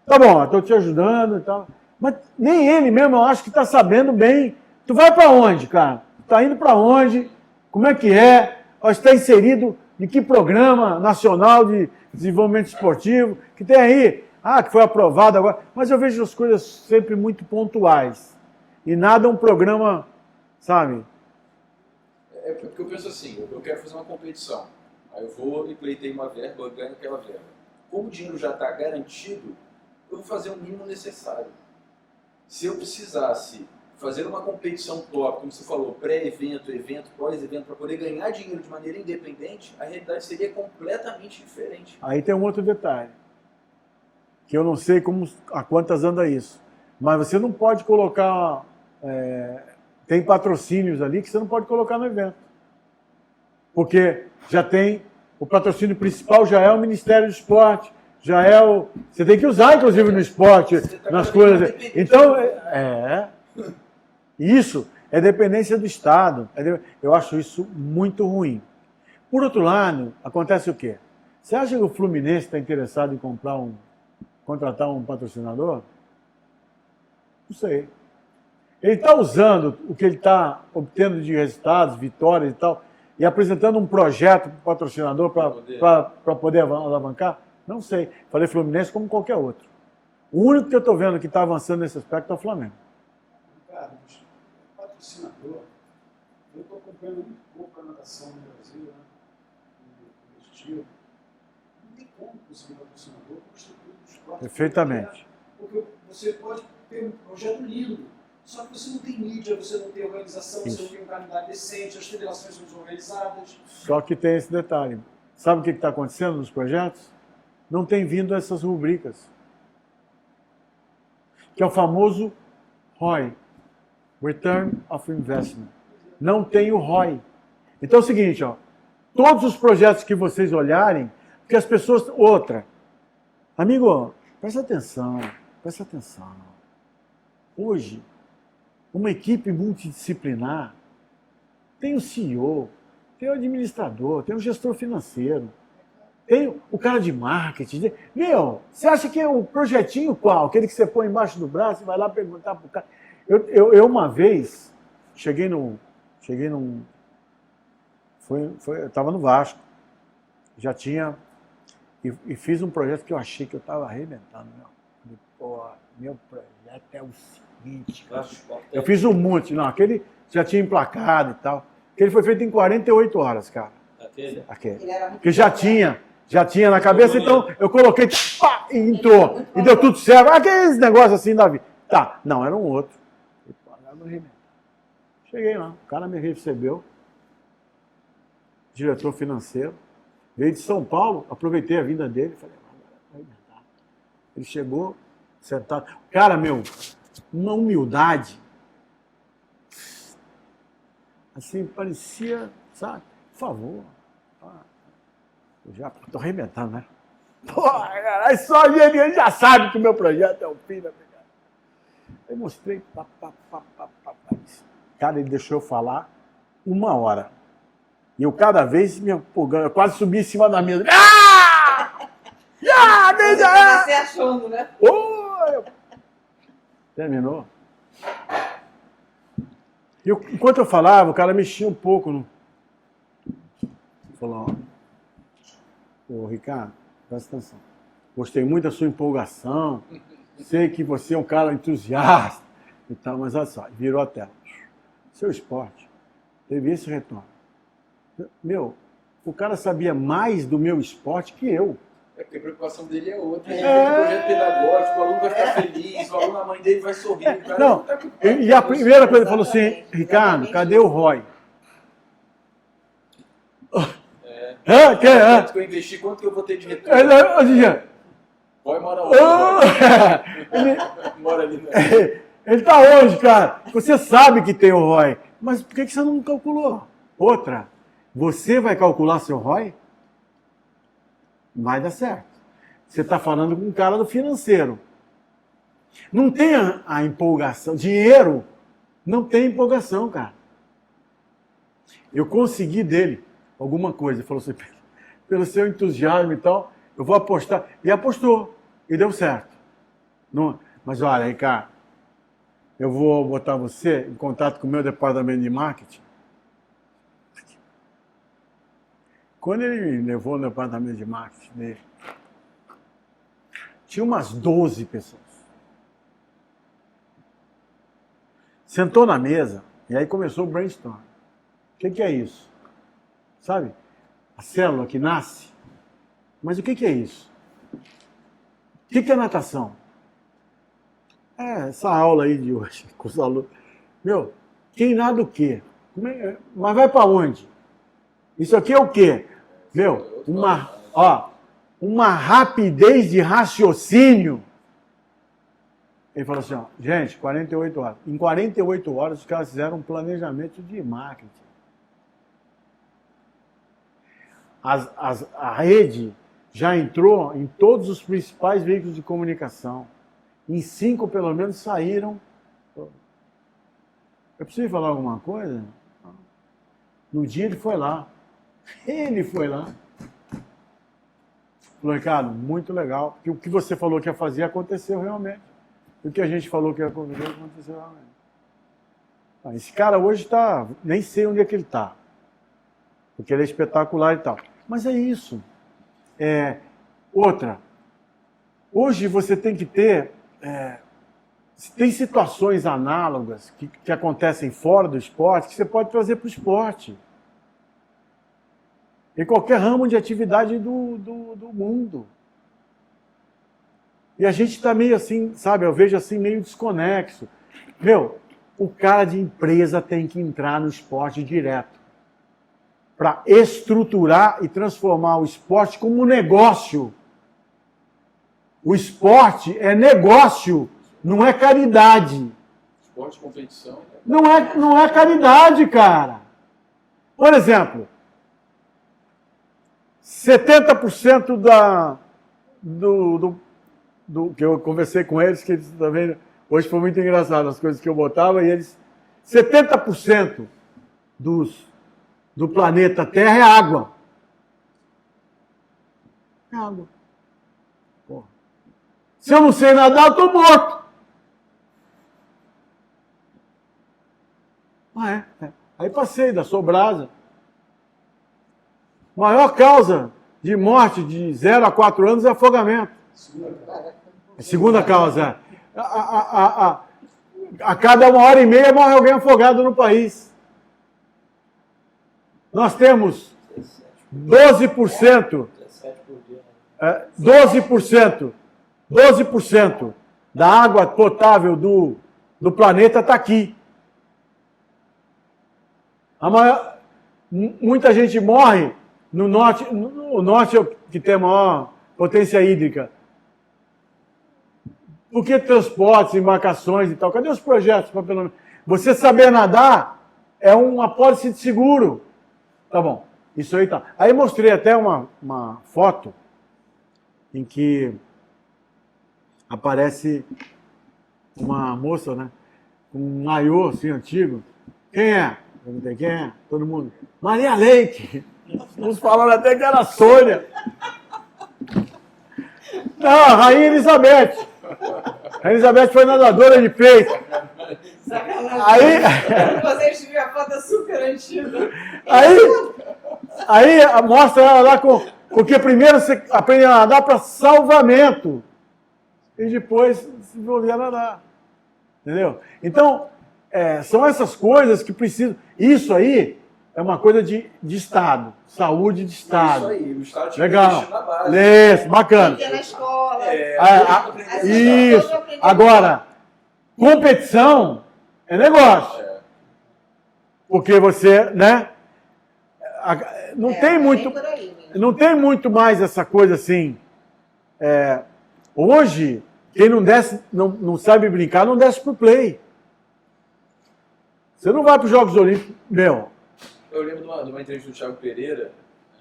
Speaker 2: Tá bom, estou te ajudando e tal. Mas nem ele mesmo, eu acho que está sabendo bem. Tu vai para onde, cara? Está indo para onde? Como é que é? Está inserido em que programa nacional de desenvolvimento esportivo? Que tem aí, que foi aprovado agora. Mas eu vejo as coisas sempre muito pontuais. e nada um programa, sabe?
Speaker 5: É porque eu penso assim, eu quero fazer uma competição. Aí eu vou e pleitei uma verba, eu ganho aquela verba. Como o dinheiro já está garantido, eu vou fazer o mínimo necessário. Se eu precisasse fazer uma competição top, como você falou, pré-evento, evento, pós-evento, para poder ganhar dinheiro de maneira independente, a realidade seria completamente diferente.
Speaker 2: Aí tem um outro detalhe, que eu não sei a quantas anda isso, mas você não pode colocar... tem patrocínios ali que você não pode colocar no evento. Porque já tem... O patrocínio principal já é o Ministério do Esporte, já é o... Você tem que usar, inclusive, no esporte, nas coisas. Então, isso é dependência do Estado. Eu acho isso muito ruim. Por outro lado, acontece o quê? Você acha que o Fluminense está interessado em contratar um patrocinador? Não sei. Ele está usando o que ele está obtendo de resultados, vitórias e tal, e apresentando um projeto para o patrocinador para poder alavancar? Não sei. Falei Fluminense como qualquer outro. O único que eu estou vendo que está avançando nesse aspecto é o Flamengo.
Speaker 4: Carlos, patrocinador, eu estou acompanhando muito pouco a natação no Brasil, né? Competitivo. Não tem como conseguir um patrocinador com a estrutura do esporte.
Speaker 2: Perfeitamente.
Speaker 4: Porque você pode ter um projeto lindo, só que você não tem mídia, você não tem organização, você não tem um calendário decente, as federações são desorganizadas.
Speaker 2: Só que tem esse detalhe. Sabe o que está acontecendo nos projetos? Não tem vindo essas rubricas. Que é o famoso ROI. Return of Investment. Não tem o ROI. Então é o seguinte, ó, todos os projetos que vocês olharem, que as pessoas... Amigo, presta atenção, presta atenção. Hoje, uma equipe multidisciplinar tem o CEO, tem o administrador, tem o gestor financeiro, tem o cara de marketing. Meu, você acha que é o projetinho qual? Aquele que você põe embaixo do braço e vai lá perguntar para o cara. Eu uma vez cheguei num... eu estava no Vasco, já tinha... E fiz um projeto que eu achei que eu estava arrebentando. Falei, pô, meu projeto é o seguinte, cara. Eu fiz um monte, não, aquele já tinha emplacado e tal. Aquele foi feito em 48 horas, cara. Aquele. Porque já tinha na cabeça, então eu coloquei, pá, e entrou. E deu tudo certo. Aqueles negócios assim da vida. Tá, não, era um outro. Cheguei lá, o cara me recebeu, diretor financeiro, veio de São Paulo, aproveitei a vinda dele, falei, vai arrebentar. Ele chegou, sentado. Cara, meu, uma humildade. Assim, parecia, sabe? Por favor. Eu já estou arrebentando, né? Pô, cara, só ele já sabe que o meu projeto é o fim da pegada. Aí mostrei, Cara, ele deixou eu falar 1 hora. E eu cada vez me empolgando, eu quase subi em cima da mesa.
Speaker 3: Você achando, né?
Speaker 2: Terminou. E enquanto eu falava, o cara mexia um pouco. Falou, ô Ricardo, presta atenção. Gostei muito da sua empolgação. Sei que você é um cara entusiasta e tal, mas olha só, virou a tela. Seu esporte teve esse retorno. Meu, o cara sabia mais do meu esporte que eu.
Speaker 5: É porque a preocupação dele é outra. Ele tem um projeto pedagógico, o aluno vai ficar feliz, o aluno, a mãe dele vai sorrir. O cara
Speaker 2: não,
Speaker 5: tá
Speaker 2: e a primeira coisa ele falou assim, Ricardo, cadê o ROI?
Speaker 5: Quanto que eu investi, quanto que eu vou ter de retorno? ROI mora onde? Mora ali, né?
Speaker 2: Ele está onde, cara? Você sabe que tem o ROI, mas por que você não calculou? Outra, você vai calcular seu ROI? Vai dar certo. Você está falando com um cara do financeiro. Não tem a empolgação. Dinheiro não tem empolgação, cara. Eu consegui dele alguma coisa. Ele falou assim, pelo seu entusiasmo e tal, eu vou apostar. E apostou. E deu certo. Não, mas olha, Ricardo, eu vou botar você em contato com o meu departamento de marketing. Quando ele me levou no departamento de marketing dele, tinha umas 12 pessoas. sentou na mesa e aí começou o brainstorm. O que é isso? Sabe? A célula que nasce. Mas o que é isso? O que é natação? Essa aula aí de hoje com os alunos. Meu, quem nada o quê? Mas vai para onde? Isso aqui é o quê? Meu, uma rapidez de raciocínio. Ele falou assim, ó, gente, 48 horas. Em 48 horas os caras fizeram um planejamento de marketing. A rede já entrou em todos os principais veículos de comunicação. Em 5, pelo menos, saíram. Eu preciso falar alguma coisa? No dia ele foi lá. Ele foi lá. Falou, Ricardo, muito legal. Porque o que você falou que ia fazer aconteceu realmente. O que a gente falou que ia acontecer aconteceu realmente. Esse cara hoje está... Nem sei onde é que ele está. Porque ele é espetacular e tal. Mas é isso. Outra. Hoje você tem que ter... tem situações análogas que acontecem fora do esporte que você pode trazer para o esporte. Em qualquer ramo de atividade do mundo. E a gente está meio assim, sabe? Eu vejo assim meio desconexo. Meu, o cara de empresa tem que entrar no esporte direto. Para estruturar e transformar o esporte como um negócio. O esporte é negócio, não é caridade.
Speaker 5: Esporte, competição.
Speaker 2: Não é caridade, cara. Por exemplo, 70% do que eu conversei com eles, que eles também, hoje foi muito engraçado as coisas que eu botava, e eles, 70% do planeta Terra é água. É água. Porra. Se eu não sei nadar, eu estou morto. Aí passei da Sobrasa. Maior causa de morte de 0 a 4 anos é afogamento. Segunda causa. A cada 1h30 morre alguém afogado no país. Nós temos 12%. 12% da água potável do planeta está aqui. Muita gente morre no norte. O norte é o que tem a maior potência hídrica. Por que transportes, embarcações e tal? Cadê os projetos? Pelo menos? Você saber nadar é uma apólice de seguro. Tá bom, isso aí tá. Aí mostrei até uma foto em que aparece uma moça, né? Com um maiô assim antigo. Quem é? Perguntei, quem é? Todo mundo. Maria Leite. Uns falaram até que era a Sônia. Não, a Rainha Elizabeth. A Elizabeth foi nadadora de peito. Aí
Speaker 3: vocês viram a foto super antiga.
Speaker 2: Aí mostra ela lá porque primeiro você aprende a nadar para salvamento. E depois se envolver a nadar. Entendeu? Então, são essas coisas que precisam. Isso aí é uma coisa de Estado. Saúde de Estado.
Speaker 5: Isso aí, o Estado tinha
Speaker 2: legal.
Speaker 5: que investir na base.
Speaker 2: Isso, bacana.
Speaker 3: Na escola.
Speaker 2: Isso. Agora, competição é negócio. Porque você, né? Não tem muito mais essa coisa assim. Hoje, quem não sabe brincar, não desce pro play. Você não vai para os Jogos Olímpicos, meu.
Speaker 5: Eu lembro de uma entrevista do Thiago Pereira,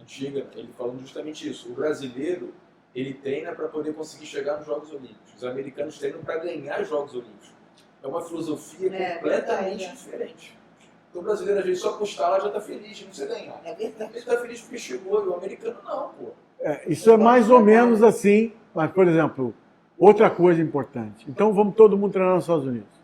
Speaker 5: antiga, ele falando justamente isso. O brasileiro, ele treina para poder conseguir chegar nos Jogos Olímpicos. Os americanos treinam para ganhar os Jogos Olímpicos. É uma filosofia completamente diferente. Então, o brasileiro, às vezes, só postar lá já está feliz, não precisa ganhar.
Speaker 3: É verdade.
Speaker 5: Ele está feliz porque chegou, e o americano não, pô.
Speaker 2: Isso é mais ou menos assim. Mas, por exemplo, outra coisa importante. Então, vamos todo mundo treinar nos Estados Unidos.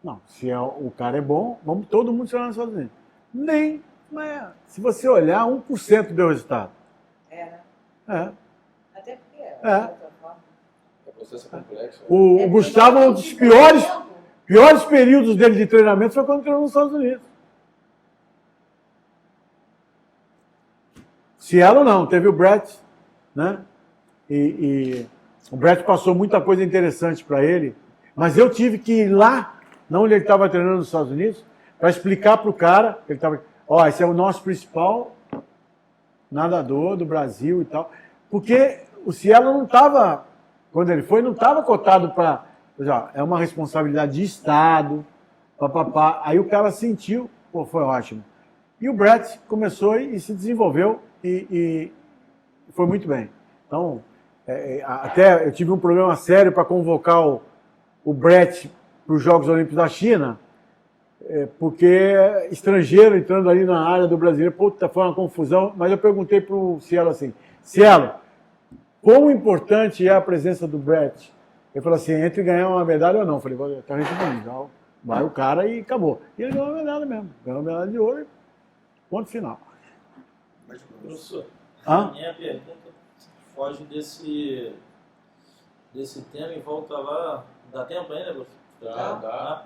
Speaker 2: Não, se o cara é bom, vamos todo mundo treinar nos Estados Unidos. Nem, mas se você olhar, 1% deu resultado.
Speaker 3: Né? Até porque
Speaker 5: O processo é complexo.
Speaker 2: O Gustavo é um dos piores. piores períodos dele de treinamento foi quando treinou nos Estados Unidos. Seattle não, teve o Brett, né? E o Brett passou muita coisa interessante para ele, mas eu tive que ir lá, não onde ele estava treinando nos Estados Unidos, para explicar para o cara, que ele estava, ó, esse é o nosso principal nadador do Brasil e tal, porque o Seattle não estava, quando ele foi, não estava cotado para, é uma responsabilidade de Estado, papapá. Aí o cara sentiu, pô, foi ótimo. E o Brett começou e se desenvolveu e foi muito bem. Então, até eu tive um problema sério para convocar o Brett para os Jogos Olímpicos da China, porque estrangeiro entrando ali na área do brasileiro, puta, foi uma confusão, mas eu perguntei para o Cielo assim, Cielo, quão importante é a presença do Brett? Ele falou assim, entre ganhar uma medalha ou não. Eu falei, tá respondendo, vai o cara e acabou. E ele ganhou uma medalha mesmo, ganhou uma medalha de ouro e ponto final.
Speaker 7: Professor,
Speaker 2: Hã?
Speaker 7: minha pergunta foge desse tema e volta lá. Dá tempo ainda, professor?
Speaker 5: Dá.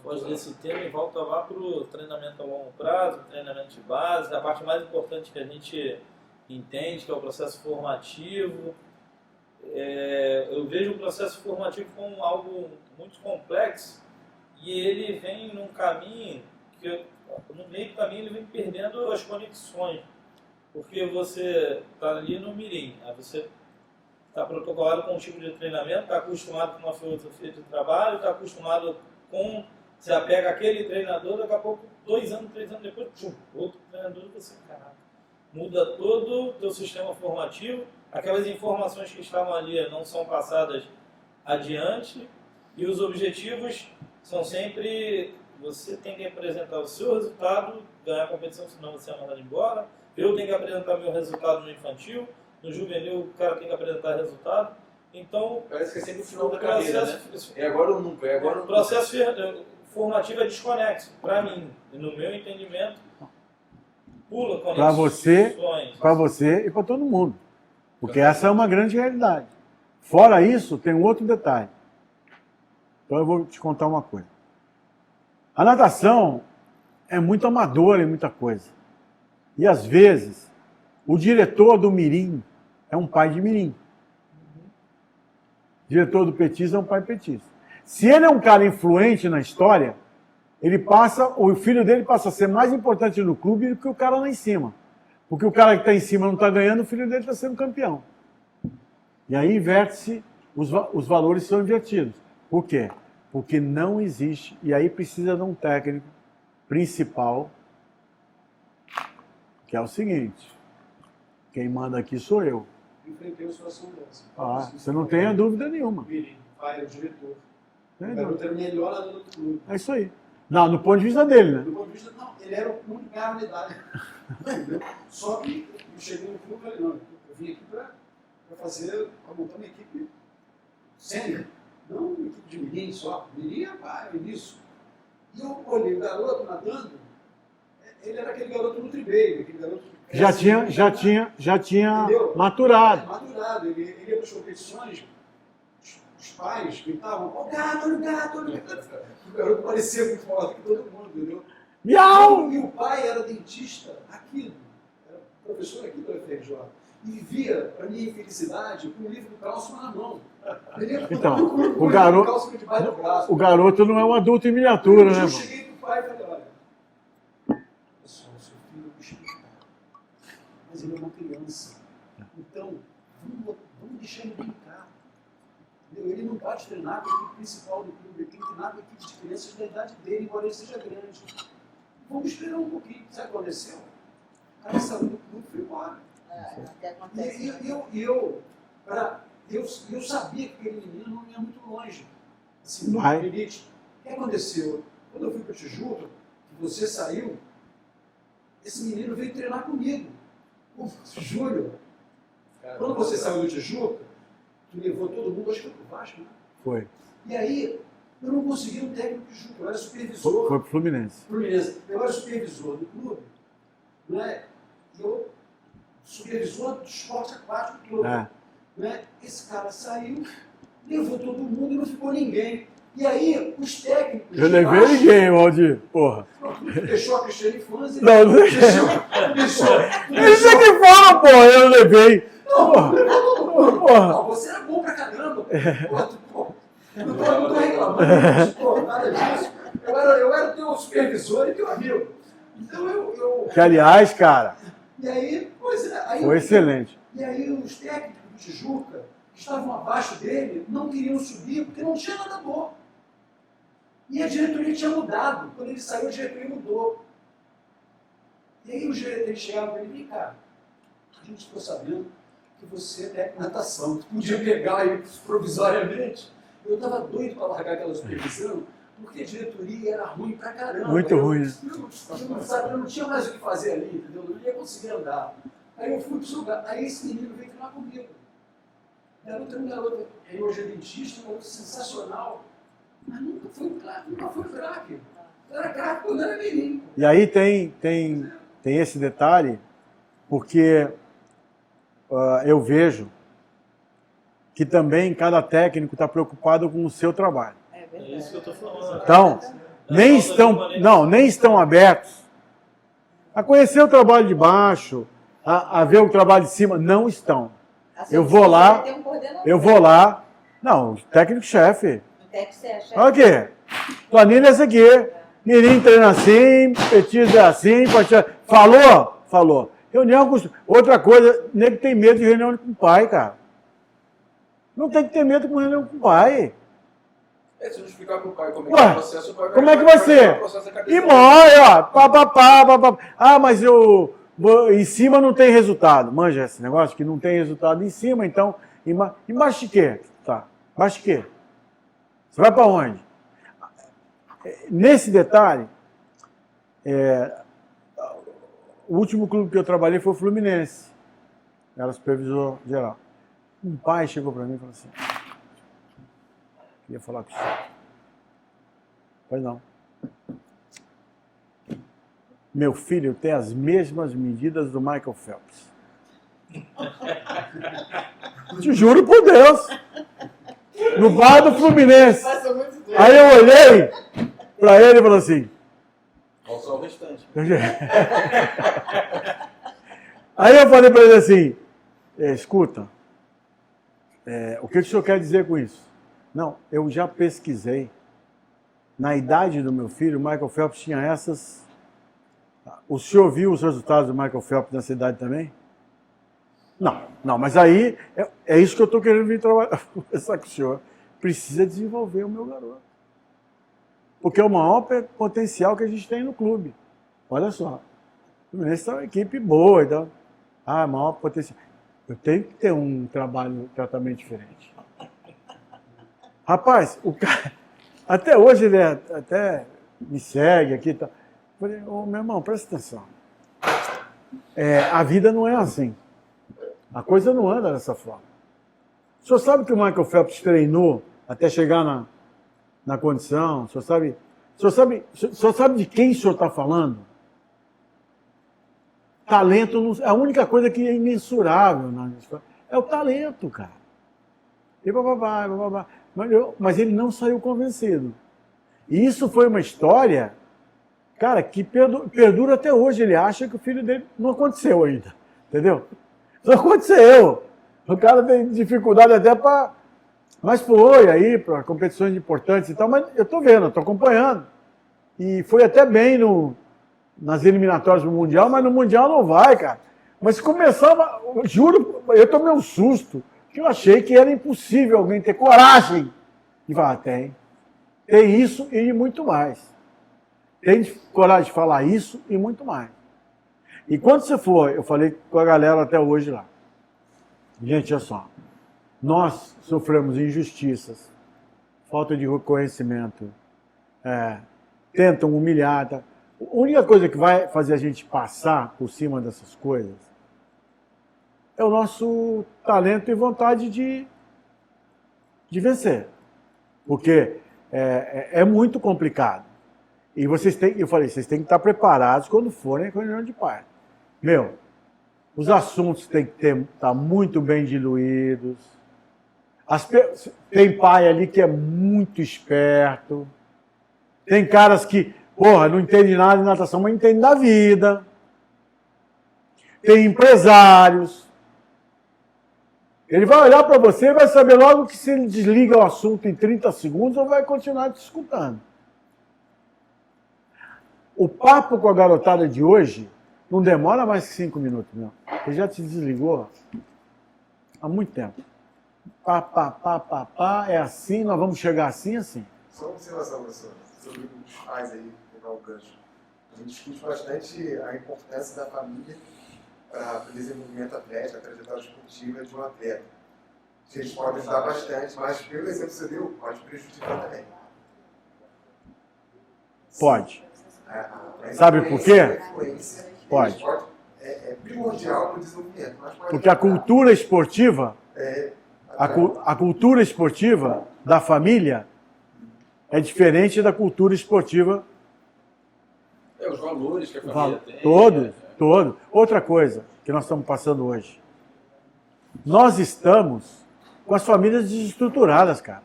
Speaker 7: Foge desse tema e volta lá para o treinamento a longo prazo, treinamento de base, a parte mais importante que a gente entende, que é o processo formativo. Eu vejo o processo formativo como algo muito complexo e ele vem num caminho que, no meio do caminho, ele vem perdendo as conexões. Porque você está ali no mirim, aí você está protocolado com um tipo de treinamento, está acostumado com uma filosofia de trabalho, está acostumado com... Você apega aquele treinador, daqui a pouco, 2 anos, 3 anos depois, outro treinador, você, caraca, muda todo o teu sistema formativo, aquelas informações que estavam ali não são passadas adiante, e os objetivos são sempre, você tem que apresentar o seu resultado, ganhar a competição, senão você é mandado embora, eu tenho que apresentar meu resultado no infantil, no juvenil o cara tem que apresentar resultado, então...
Speaker 5: Parece que é sempre o final da carreira, né? É agora ou nunca, é agora ou nunca.
Speaker 7: O processo formativo é desconexo, para mim, e no meu entendimento, pula conexões.
Speaker 2: Para você e para todo mundo. Porque essa é uma grande realidade. Fora isso, tem um outro detalhe. Então eu vou te contar uma coisa. A natação é muito amadora em muita coisa. E às vezes, o diretor do mirim é um pai de mirim. O diretor do petismo é um pai petista. Se ele é um cara influente na história, o filho dele passa a ser mais importante no clube do que o cara lá em cima. Porque o cara que está em cima não está ganhando, o filho dele está sendo campeão. E aí inverte-se, os valores são invertidos. Por quê? Porque não existe, e aí precisa de um técnico principal, que é o seguinte, quem manda aqui sou eu.
Speaker 4: Enfrentei uma situação dessa.
Speaker 2: Você não tenha dúvida nenhuma.
Speaker 4: Mirim, pai, é o diretor. O garoto era o melhor nadador do clube.
Speaker 2: É isso aí. Não, do ponto de vista dele, né?
Speaker 4: Do ponto de vista, não, ele era o único que ganhava medalha. Só que eu cheguei no clube e falei, não, eu vim aqui para montar uma equipe sênior. Não uma equipe de mirim só. Mirim é isso. E eu olhei o garoto nadando, ele era aquele garoto Nutribaby, aquele garoto que já tinha maturado. Maturado. Ele ia para as competições, os pais gritavam, ó, gato, olha o gato, olha o gato. O garoto parecia muito forte que todo mundo, entendeu?
Speaker 2: Miau!
Speaker 4: E o pai era dentista aqui, era professor aqui do FRJ. E vivia, para minha infelicidade, com o livro do cálcio na mão.
Speaker 2: Então, o garoto não é um adulto em miniatura, né,
Speaker 4: Eu
Speaker 2: mano?
Speaker 4: cheguei pro pai e falei, olha, pessoal, seu filho é um espírito, mas ele é uma criança. Então, vamos deixar ele brincar. Entendeu? Ele não pode treinar com a equipe principal do clube, ele tem que treinar com a equipe de crianças da idade dele, embora ele seja grande. Vamos esperar um pouquinho. Sabe o que aconteceu? O cara saiu do clube e foi embora.
Speaker 3: Até acontece.
Speaker 4: Eu sabia que aquele menino não ia muito longe. Assim, no limite. O que aconteceu? Quando eu fui para o Tijuca, que você saiu, esse menino veio treinar comigo. O Júlio. Quando você saiu do Tijuca, tu levou todo mundo, acho que foi para o Vasco, né?
Speaker 2: Foi.
Speaker 4: E aí, eu não consegui um técnico de Tijuca, eu era supervisor.
Speaker 2: Foi pro Fluminense.
Speaker 4: Eu era supervisor do clube, não é? Eu supervisor do esporte aquático todo. Né? Esse cara saiu, levou todo mundo e não ficou ninguém. E aí, os técnicos.
Speaker 2: Eu
Speaker 4: de
Speaker 2: levei
Speaker 4: baixo-
Speaker 2: ninguém, Valdir. Porra.
Speaker 4: Deixou a Cristiane Fãs.
Speaker 2: Não, não deixei. Isso é que fala, porra. Eu não levei. Porra.
Speaker 4: Não, você era bom pra caramba. Pô, não tô reclamando, pô, nada disso. Eu era teu supervisor e teu amigo. Então eu.
Speaker 2: Que, aliás, cara,
Speaker 4: E aí, pois é. Aí
Speaker 2: foi excelente.
Speaker 4: E aí os técnicos do Tijuca, que estavam abaixo dele, não queriam subir porque não tinha nada bom. E a diretoria tinha mudado. Quando ele saiu, a diretoria mudou. E aí os gerentes chegaram para ele e falaram, cara, a gente ficou sabendo que você é técnico de natação. Tu podia pegar aí provisoriamente. Eu estava doido para largar aquela supervisão, porque a diretoria era ruim pra caramba.
Speaker 2: Muito ruim.
Speaker 4: Eu não tinha mais o que fazer ali, entendeu? Eu não ia conseguir andar. Aí eu fui pro seu lugar. Aí esse menino veio treinar comigo. Garoto era um garoto, ele hoje é dentista, um garoto sensacional. Mas nunca foi craque. Era craque quando era menino.
Speaker 2: E aí tem esse detalhe, porque eu vejo que também cada técnico está preocupado com o seu trabalho.
Speaker 3: É
Speaker 7: É
Speaker 3: verdade.
Speaker 7: isso que eu tô falando.
Speaker 2: Então, nem estão abertos a conhecer o trabalho de baixo, a ver o trabalho de cima. Não estão.
Speaker 3: Assim,
Speaker 2: Eu vou lá,
Speaker 3: tem um coordenador.
Speaker 2: Eu vou lá. Não, técnico-chefe.
Speaker 3: Tem que ser a chefe.
Speaker 2: Olha aqui. Planilha é essa aqui. Mirim treina assim, Petis é assim. Falou? Falou. Reunião com... Outra coisa, nego tem medo de reunião com o pai, cara. Não tem que ter medo com reunião com o pai.
Speaker 5: Se não explicar pro pai como é
Speaker 2: Ué,
Speaker 5: que é o processo, o pai
Speaker 2: como é que vai ser?
Speaker 5: o processo da cabeça
Speaker 2: E
Speaker 5: dele.
Speaker 2: morre, ó. Pá. Ah, mas em cima não tem resultado. Manja esse negócio que não tem resultado em cima, então... Embaixo de quê? Tá. Embaixo de quê? Você vai para onde? Nesse detalhe, o último clube que eu trabalhei foi o Fluminense. Era supervisor geral. Um pai chegou para mim e falou assim: queria falar com o senhor. Pois não. Meu filho tem as mesmas medidas do Michael Phelps. Te juro por Deus. No bar do Fluminense.
Speaker 3: Passou muito tempo.
Speaker 2: Aí eu olhei para ele e falei assim.
Speaker 5: Olha só o restante.
Speaker 2: Aí eu falei para ele assim: escuta, o que o senhor quer dizer com isso? Não, eu já pesquisei. Na idade do meu filho, o Michael Phelps tinha essas. O senhor viu os resultados do Michael Phelps nessa idade também? Não, mas aí é isso que eu estou querendo vir trabalhar, conversar com o senhor. Precisa desenvolver o meu garoto. Porque é o maior potencial que a gente tem no clube. Olha só. O Fluminense é uma equipe boa, então. Maior potencial. Eu tenho que ter um tratamento diferente. Rapaz, o cara. Até hoje ele até me segue aqui. Tá. Eu falei, meu irmão, presta atenção. A vida não é assim. A coisa não anda dessa forma. O senhor sabe que o Michael Phelps treinou até chegar na condição? O senhor sabe de quem o senhor está falando? Talento, a única coisa que é imensurável é o talento, cara. E bababá. Mas ele não saiu convencido. E isso foi uma história, cara, que perdura até hoje. Ele acha que o filho dele não aconteceu ainda. Entendeu? Não aconteceu. O cara tem dificuldade até para... Mas foi aí para competições importantes e tal. Mas eu estou vendo, estou acompanhando. E foi até bem nas eliminatórias do Mundial, mas no Mundial não vai, cara. Mas começava, juro, eu tomei um susto, que eu achei que era impossível alguém ter coragem de falar, tem isso e muito mais. Tem coragem de falar isso e muito mais. E quando você for, eu falei com a galera até hoje lá, gente, olha só, nós sofremos injustiças, falta de reconhecimento, tentam humilhar. Tá? A única coisa que vai fazer a gente passar por cima dessas coisas é o nosso talento e vontade de vencer. Porque é muito complicado. E eu falei, vocês têm que estar preparados quando forem à reunião de pai. Os assuntos têm que estar muito bem diluídos. Tem pai ali que é muito esperto. Tem caras que, porra, não entendem nada de natação, mas entendem da vida. Tem empresários. Ele vai olhar para você e vai saber logo que se ele desliga o assunto em 30 segundos ou vai continuar te escutando. O papo com a garotada de hoje não demora mais que 5 minutos, meu. Ele já te desligou há muito tempo. É assim, nós vamos chegar assim, assim.
Speaker 1: Só uma observação, professor, sobre os pais aí, pegar o gancho. A gente discute bastante a importância da família para o desenvolvimento atlético, a trajetória esportiva de um atleta. Eles podem ajudar bastante, mas pelo exemplo que você deu, pode prejudicar também.
Speaker 2: Pode.
Speaker 1: A
Speaker 2: Sabe por quê?
Speaker 1: a influência,
Speaker 2: Pode.
Speaker 1: É primordial para o desenvolvimento. Mas pode
Speaker 2: Porque a cultura esportiva,
Speaker 1: atrapalhar.
Speaker 2: a cultura esportiva da família é diferente da cultura esportiva.
Speaker 5: Os valores que a família tem.
Speaker 2: Todos. Outra coisa que nós estamos passando hoje. Nós estamos com as famílias desestruturadas, cara.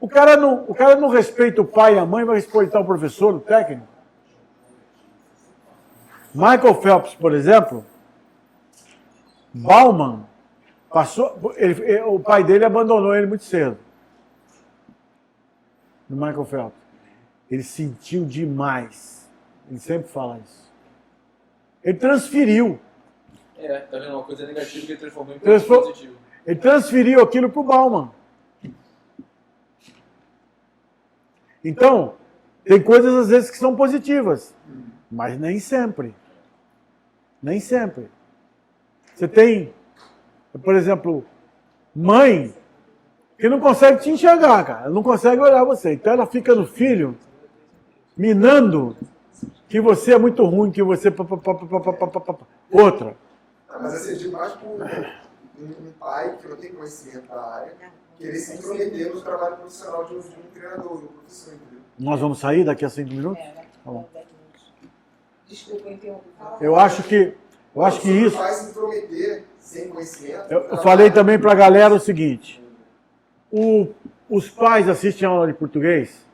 Speaker 2: O cara não respeita o pai e a mãe, vai respeitar o professor, o técnico. Michael Phelps, por exemplo, Bauman, o pai dele abandonou ele muito cedo. No Michael Phelps. Ele sentiu demais. Ele sempre fala isso. Ele transferiu.
Speaker 5: Tá vendo? Uma coisa negativa que ele transformou em coisa positiva.
Speaker 2: Ele transferiu aquilo para o Bauman. Então, tem coisas às vezes que são positivas, mas nem sempre. Nem sempre. Você tem, por exemplo, mãe que não consegue te enxergar, cara. Ela não consegue olhar você. Então ela fica no filho, minando que você é muito ruim, que você... Outra.
Speaker 1: Mas assim, eu digo mais por um pai que não tem conhecimento da área, querer se intrometer no trabalho profissional de um treinador, de um professor, entendeu?
Speaker 2: Nós vamos sair daqui a 5 minutos?
Speaker 3: Tá
Speaker 2: bom.
Speaker 3: Desculpa, interromper.
Speaker 2: Eu acho que isso...
Speaker 1: Vai se intrometer sem conhecimento.
Speaker 2: Eu falei também para a galera o seguinte. Os pais assistem aula de português?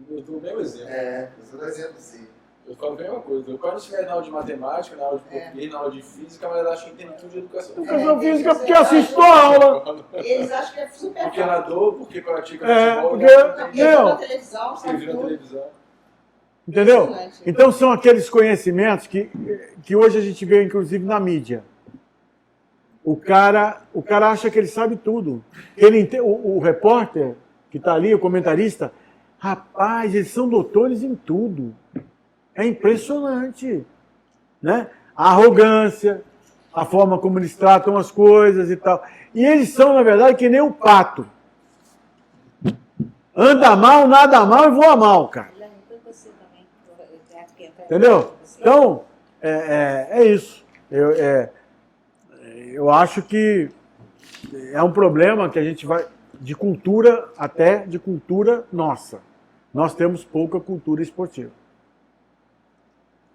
Speaker 5: Eu dou o mesmo exemplo.
Speaker 1: Eu dou exemplo, sim.
Speaker 5: Eu falo a mesma coisa. O cara estiver na aula de matemática, na aula de português, na aula de física, mas acha que tem tudo de educação.
Speaker 2: Educação física porque assistiu a aula.
Speaker 3: Eles acham que é super
Speaker 5: Porque nadou, porque pratica futebol.
Speaker 2: Porque...
Speaker 3: Porque viu na televisão,
Speaker 5: Porque
Speaker 3: sabe
Speaker 5: viu na
Speaker 3: tudo.
Speaker 5: televisão.
Speaker 2: Entendeu? Então são aqueles conhecimentos que hoje a gente vê, inclusive, na mídia. O cara acha que ele sabe tudo. O repórter que está ali, o comentarista, rapaz, eles são doutores em tudo. É impressionante. Né? A arrogância, a forma como eles tratam as coisas e tal. E eles são, na verdade, que nem o pato. Anda mal, nada mal e voa mal, cara. Entendeu? Então, é isso. Eu acho que é um problema que a gente vai... De cultura, até de cultura nossa. Nós temos pouca cultura esportiva.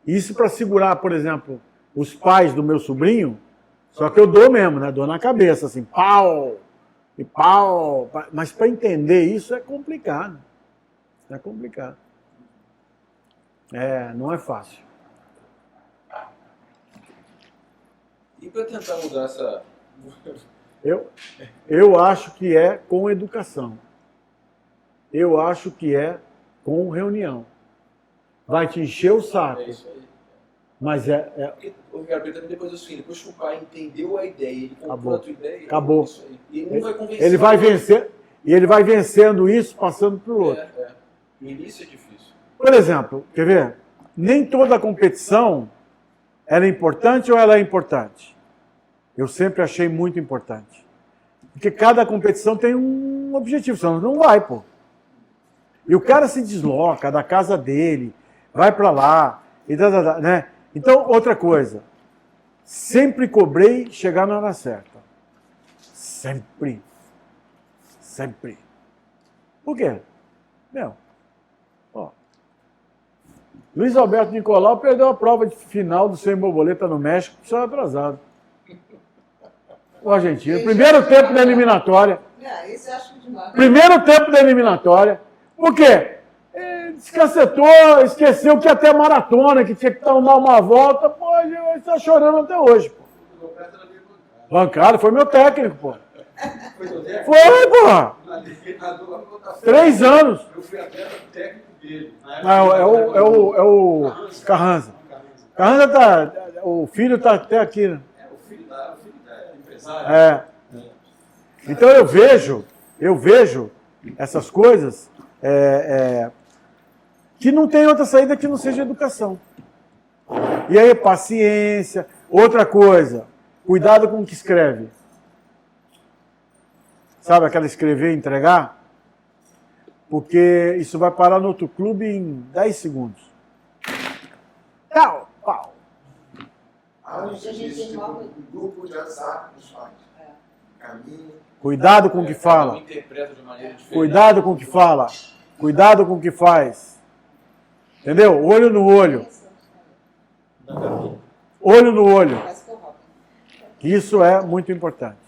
Speaker 2: Isso para segurar, por exemplo, os pais do meu sobrinho, só que eu dou mesmo, né? Dou na cabeça, assim, pau! E pau! Mas para entender isso é complicado. É complicado. Não é fácil.
Speaker 5: E para tentar mudar essa...
Speaker 2: Eu acho que é com educação. Eu acho que é com reunião. Vai te encher o saco.
Speaker 5: É isso aí.
Speaker 2: Mas
Speaker 5: Porque o Ricardo também depois assim, depois que o pai entendeu a ideia, ele comprou a tua ideia,
Speaker 2: Acabou.
Speaker 5: é isso aí. E ele não vai convencer.
Speaker 2: ele vai vencer, e ele vai vencendo isso, passando para o outro.
Speaker 5: No início é difícil.
Speaker 2: Por exemplo, quer ver? Nem toda competição ela é importante ou ela é importante. Eu sempre achei muito importante. Porque cada competição tem um objetivo, senão não vai, pô. E o cara se desloca da casa dele, vai para lá, e né? Então, outra coisa. Sempre cobrei chegar na hora certa. Sempre. Sempre. Por quê? Luiz Alberto Nicolau perdeu a prova de final do 100 borboleta no México, só atrasado. o argentino. Primeiro tempo da eliminatória.
Speaker 3: Esse eu acho demais.
Speaker 2: Primeiro tempo da eliminatória. Por quê? Descacetou, esqueceu que ia ter maratona, que tinha que dar uma volta. Pô, ele está chorando até hoje. Pô. Bancada, foi meu técnico, pô. Foi, porra. 3 anos.
Speaker 4: Eu fui até técnico dele.
Speaker 2: É o Carranza. Carranza tá. O filho tá até aqui, né?
Speaker 4: O filho da empresária.
Speaker 2: É. Então eu vejo essas coisas que não tem outra saída que não seja educação. E aí, paciência. Outra coisa, cuidado com o que escreve. Sabe aquela escrever e entregar? Porque isso vai parar no outro clube em 10 segundos. Tal, pau.
Speaker 1: Hoje existe um grupo de WhatsApp dos pais. Caminho.
Speaker 2: Cuidado com o que fala.
Speaker 5: Interpreta de maneira diferente.
Speaker 2: Cuidado com o que fala. Cuidado com o que faz. Entendeu? Olho no olho. Olho no olho. Isso é muito importante.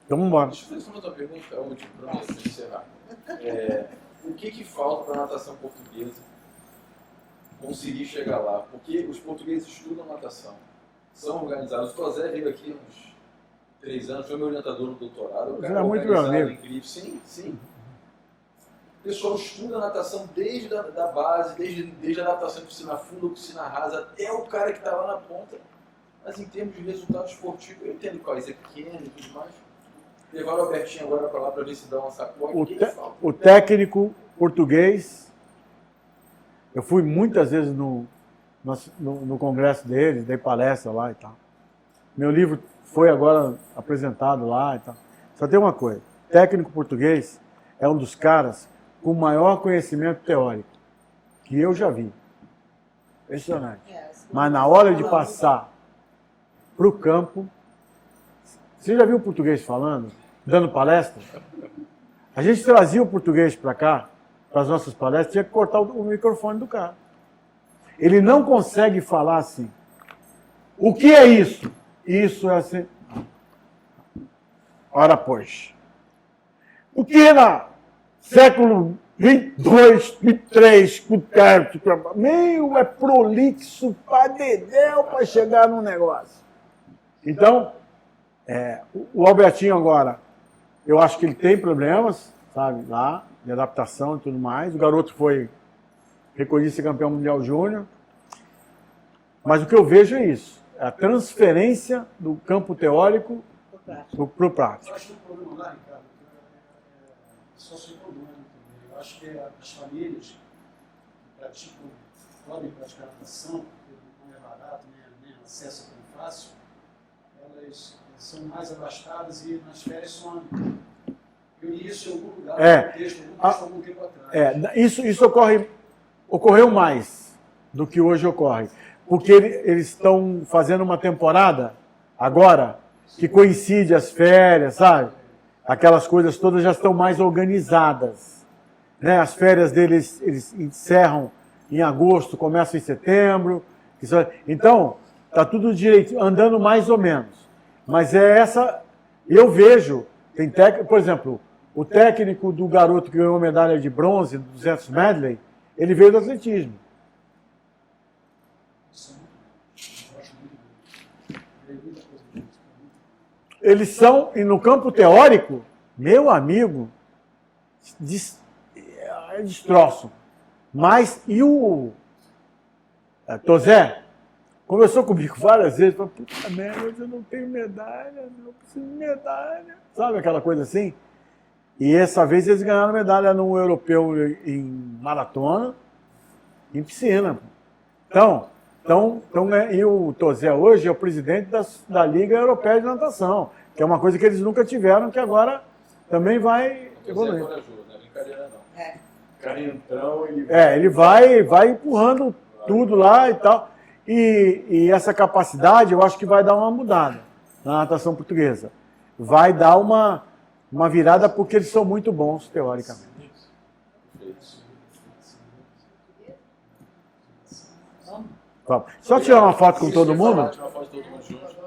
Speaker 2: Então vamos embora.
Speaker 5: Deixa eu fazer só uma outra pergunta, a última, para mim, antes de encerrar. O que falta para a natação portuguesa conseguir chegar lá? Porque os portugueses estudam natação, são organizados. O Tosé veio aqui há uns 3 anos, foi meu orientador no doutorado.
Speaker 2: Era muito meu amigo.
Speaker 5: Incrível. Sim, sim. O pessoal estuda natação desde a base, desde a natação de piscina funda, piscina rasa, até o cara que está lá na ponta. Mas em termos de resultado esportivo, eu entendo quais é pequeno e tudo mais. Levaram o Albertinho agora para lá para ver se dá uma sacola.
Speaker 2: O técnico português, eu fui muitas vezes no congresso deles, dei palestra lá e tal. Meu livro foi agora apresentado lá e tal. Só tem uma coisa, técnico português é um dos caras com maior conhecimento teórico que eu já vi. Impressionante. Mas na hora de passar para o campo, você já viu o português falando, dando palestra? A gente trazia o português para cá, para as nossas palestras, tinha que cortar o microfone do cara. Ele não consegue falar assim. O que é isso? Isso é assim. Ora, pois. O que era século 22, 23, meio é prolixo para dedéu para chegar num negócio. Então, o Albertinho agora, eu acho que ele tem problemas, sabe, lá, de adaptação e tudo mais. O garoto foi recordista campeão mundial júnior. Mas o que eu vejo é isso, é a transferência do campo teórico para o prático.
Speaker 4: Eu acho que o problema lá, Ricardo, é socioeconômico também. Eu acho que as famílias que podem praticar natação, porque não é barato, nem acesso tão fácil, elas são mais abastadas e nas férias somem. Eu li isso em algum lugar, algum tempo atrás.
Speaker 2: Isso ocorreu mais do que hoje ocorre. Porque eles estão fazendo uma temporada agora que coincide as férias, sabe? Aquelas coisas todas já estão mais organizadas. Né? As férias deles eles encerram em agosto, começam em setembro. Então, está tudo direito, andando mais ou menos. Mas eu vejo, tem técnico, por exemplo, o técnico do garoto que ganhou medalha de bronze no 200 medley, ele veio do atletismo. Eles são, e no campo teórico, meu amigo, destroçam. Mas, e o Tosé conversou comigo várias vezes, falou, puta merda, eu não tenho medalha, não preciso de medalha. Sabe aquela coisa assim? E essa vez eles ganharam medalha no europeu em maratona, em piscina. Então, e o Tosé hoje é o presidente da Liga Europeia de Natação, que é uma coisa que eles nunca tiveram, que agora também vai evoluir.
Speaker 5: Não é brincadeira não. Carentão,
Speaker 2: ele vai empurrando tudo lá e tal. E essa capacidade eu acho que vai dar uma mudada na natação portuguesa. Vai dar uma virada porque eles são muito bons, teoricamente. Vamos. Só tirar uma foto com todo mundo?
Speaker 5: Tirar uma foto de todo mundo junto.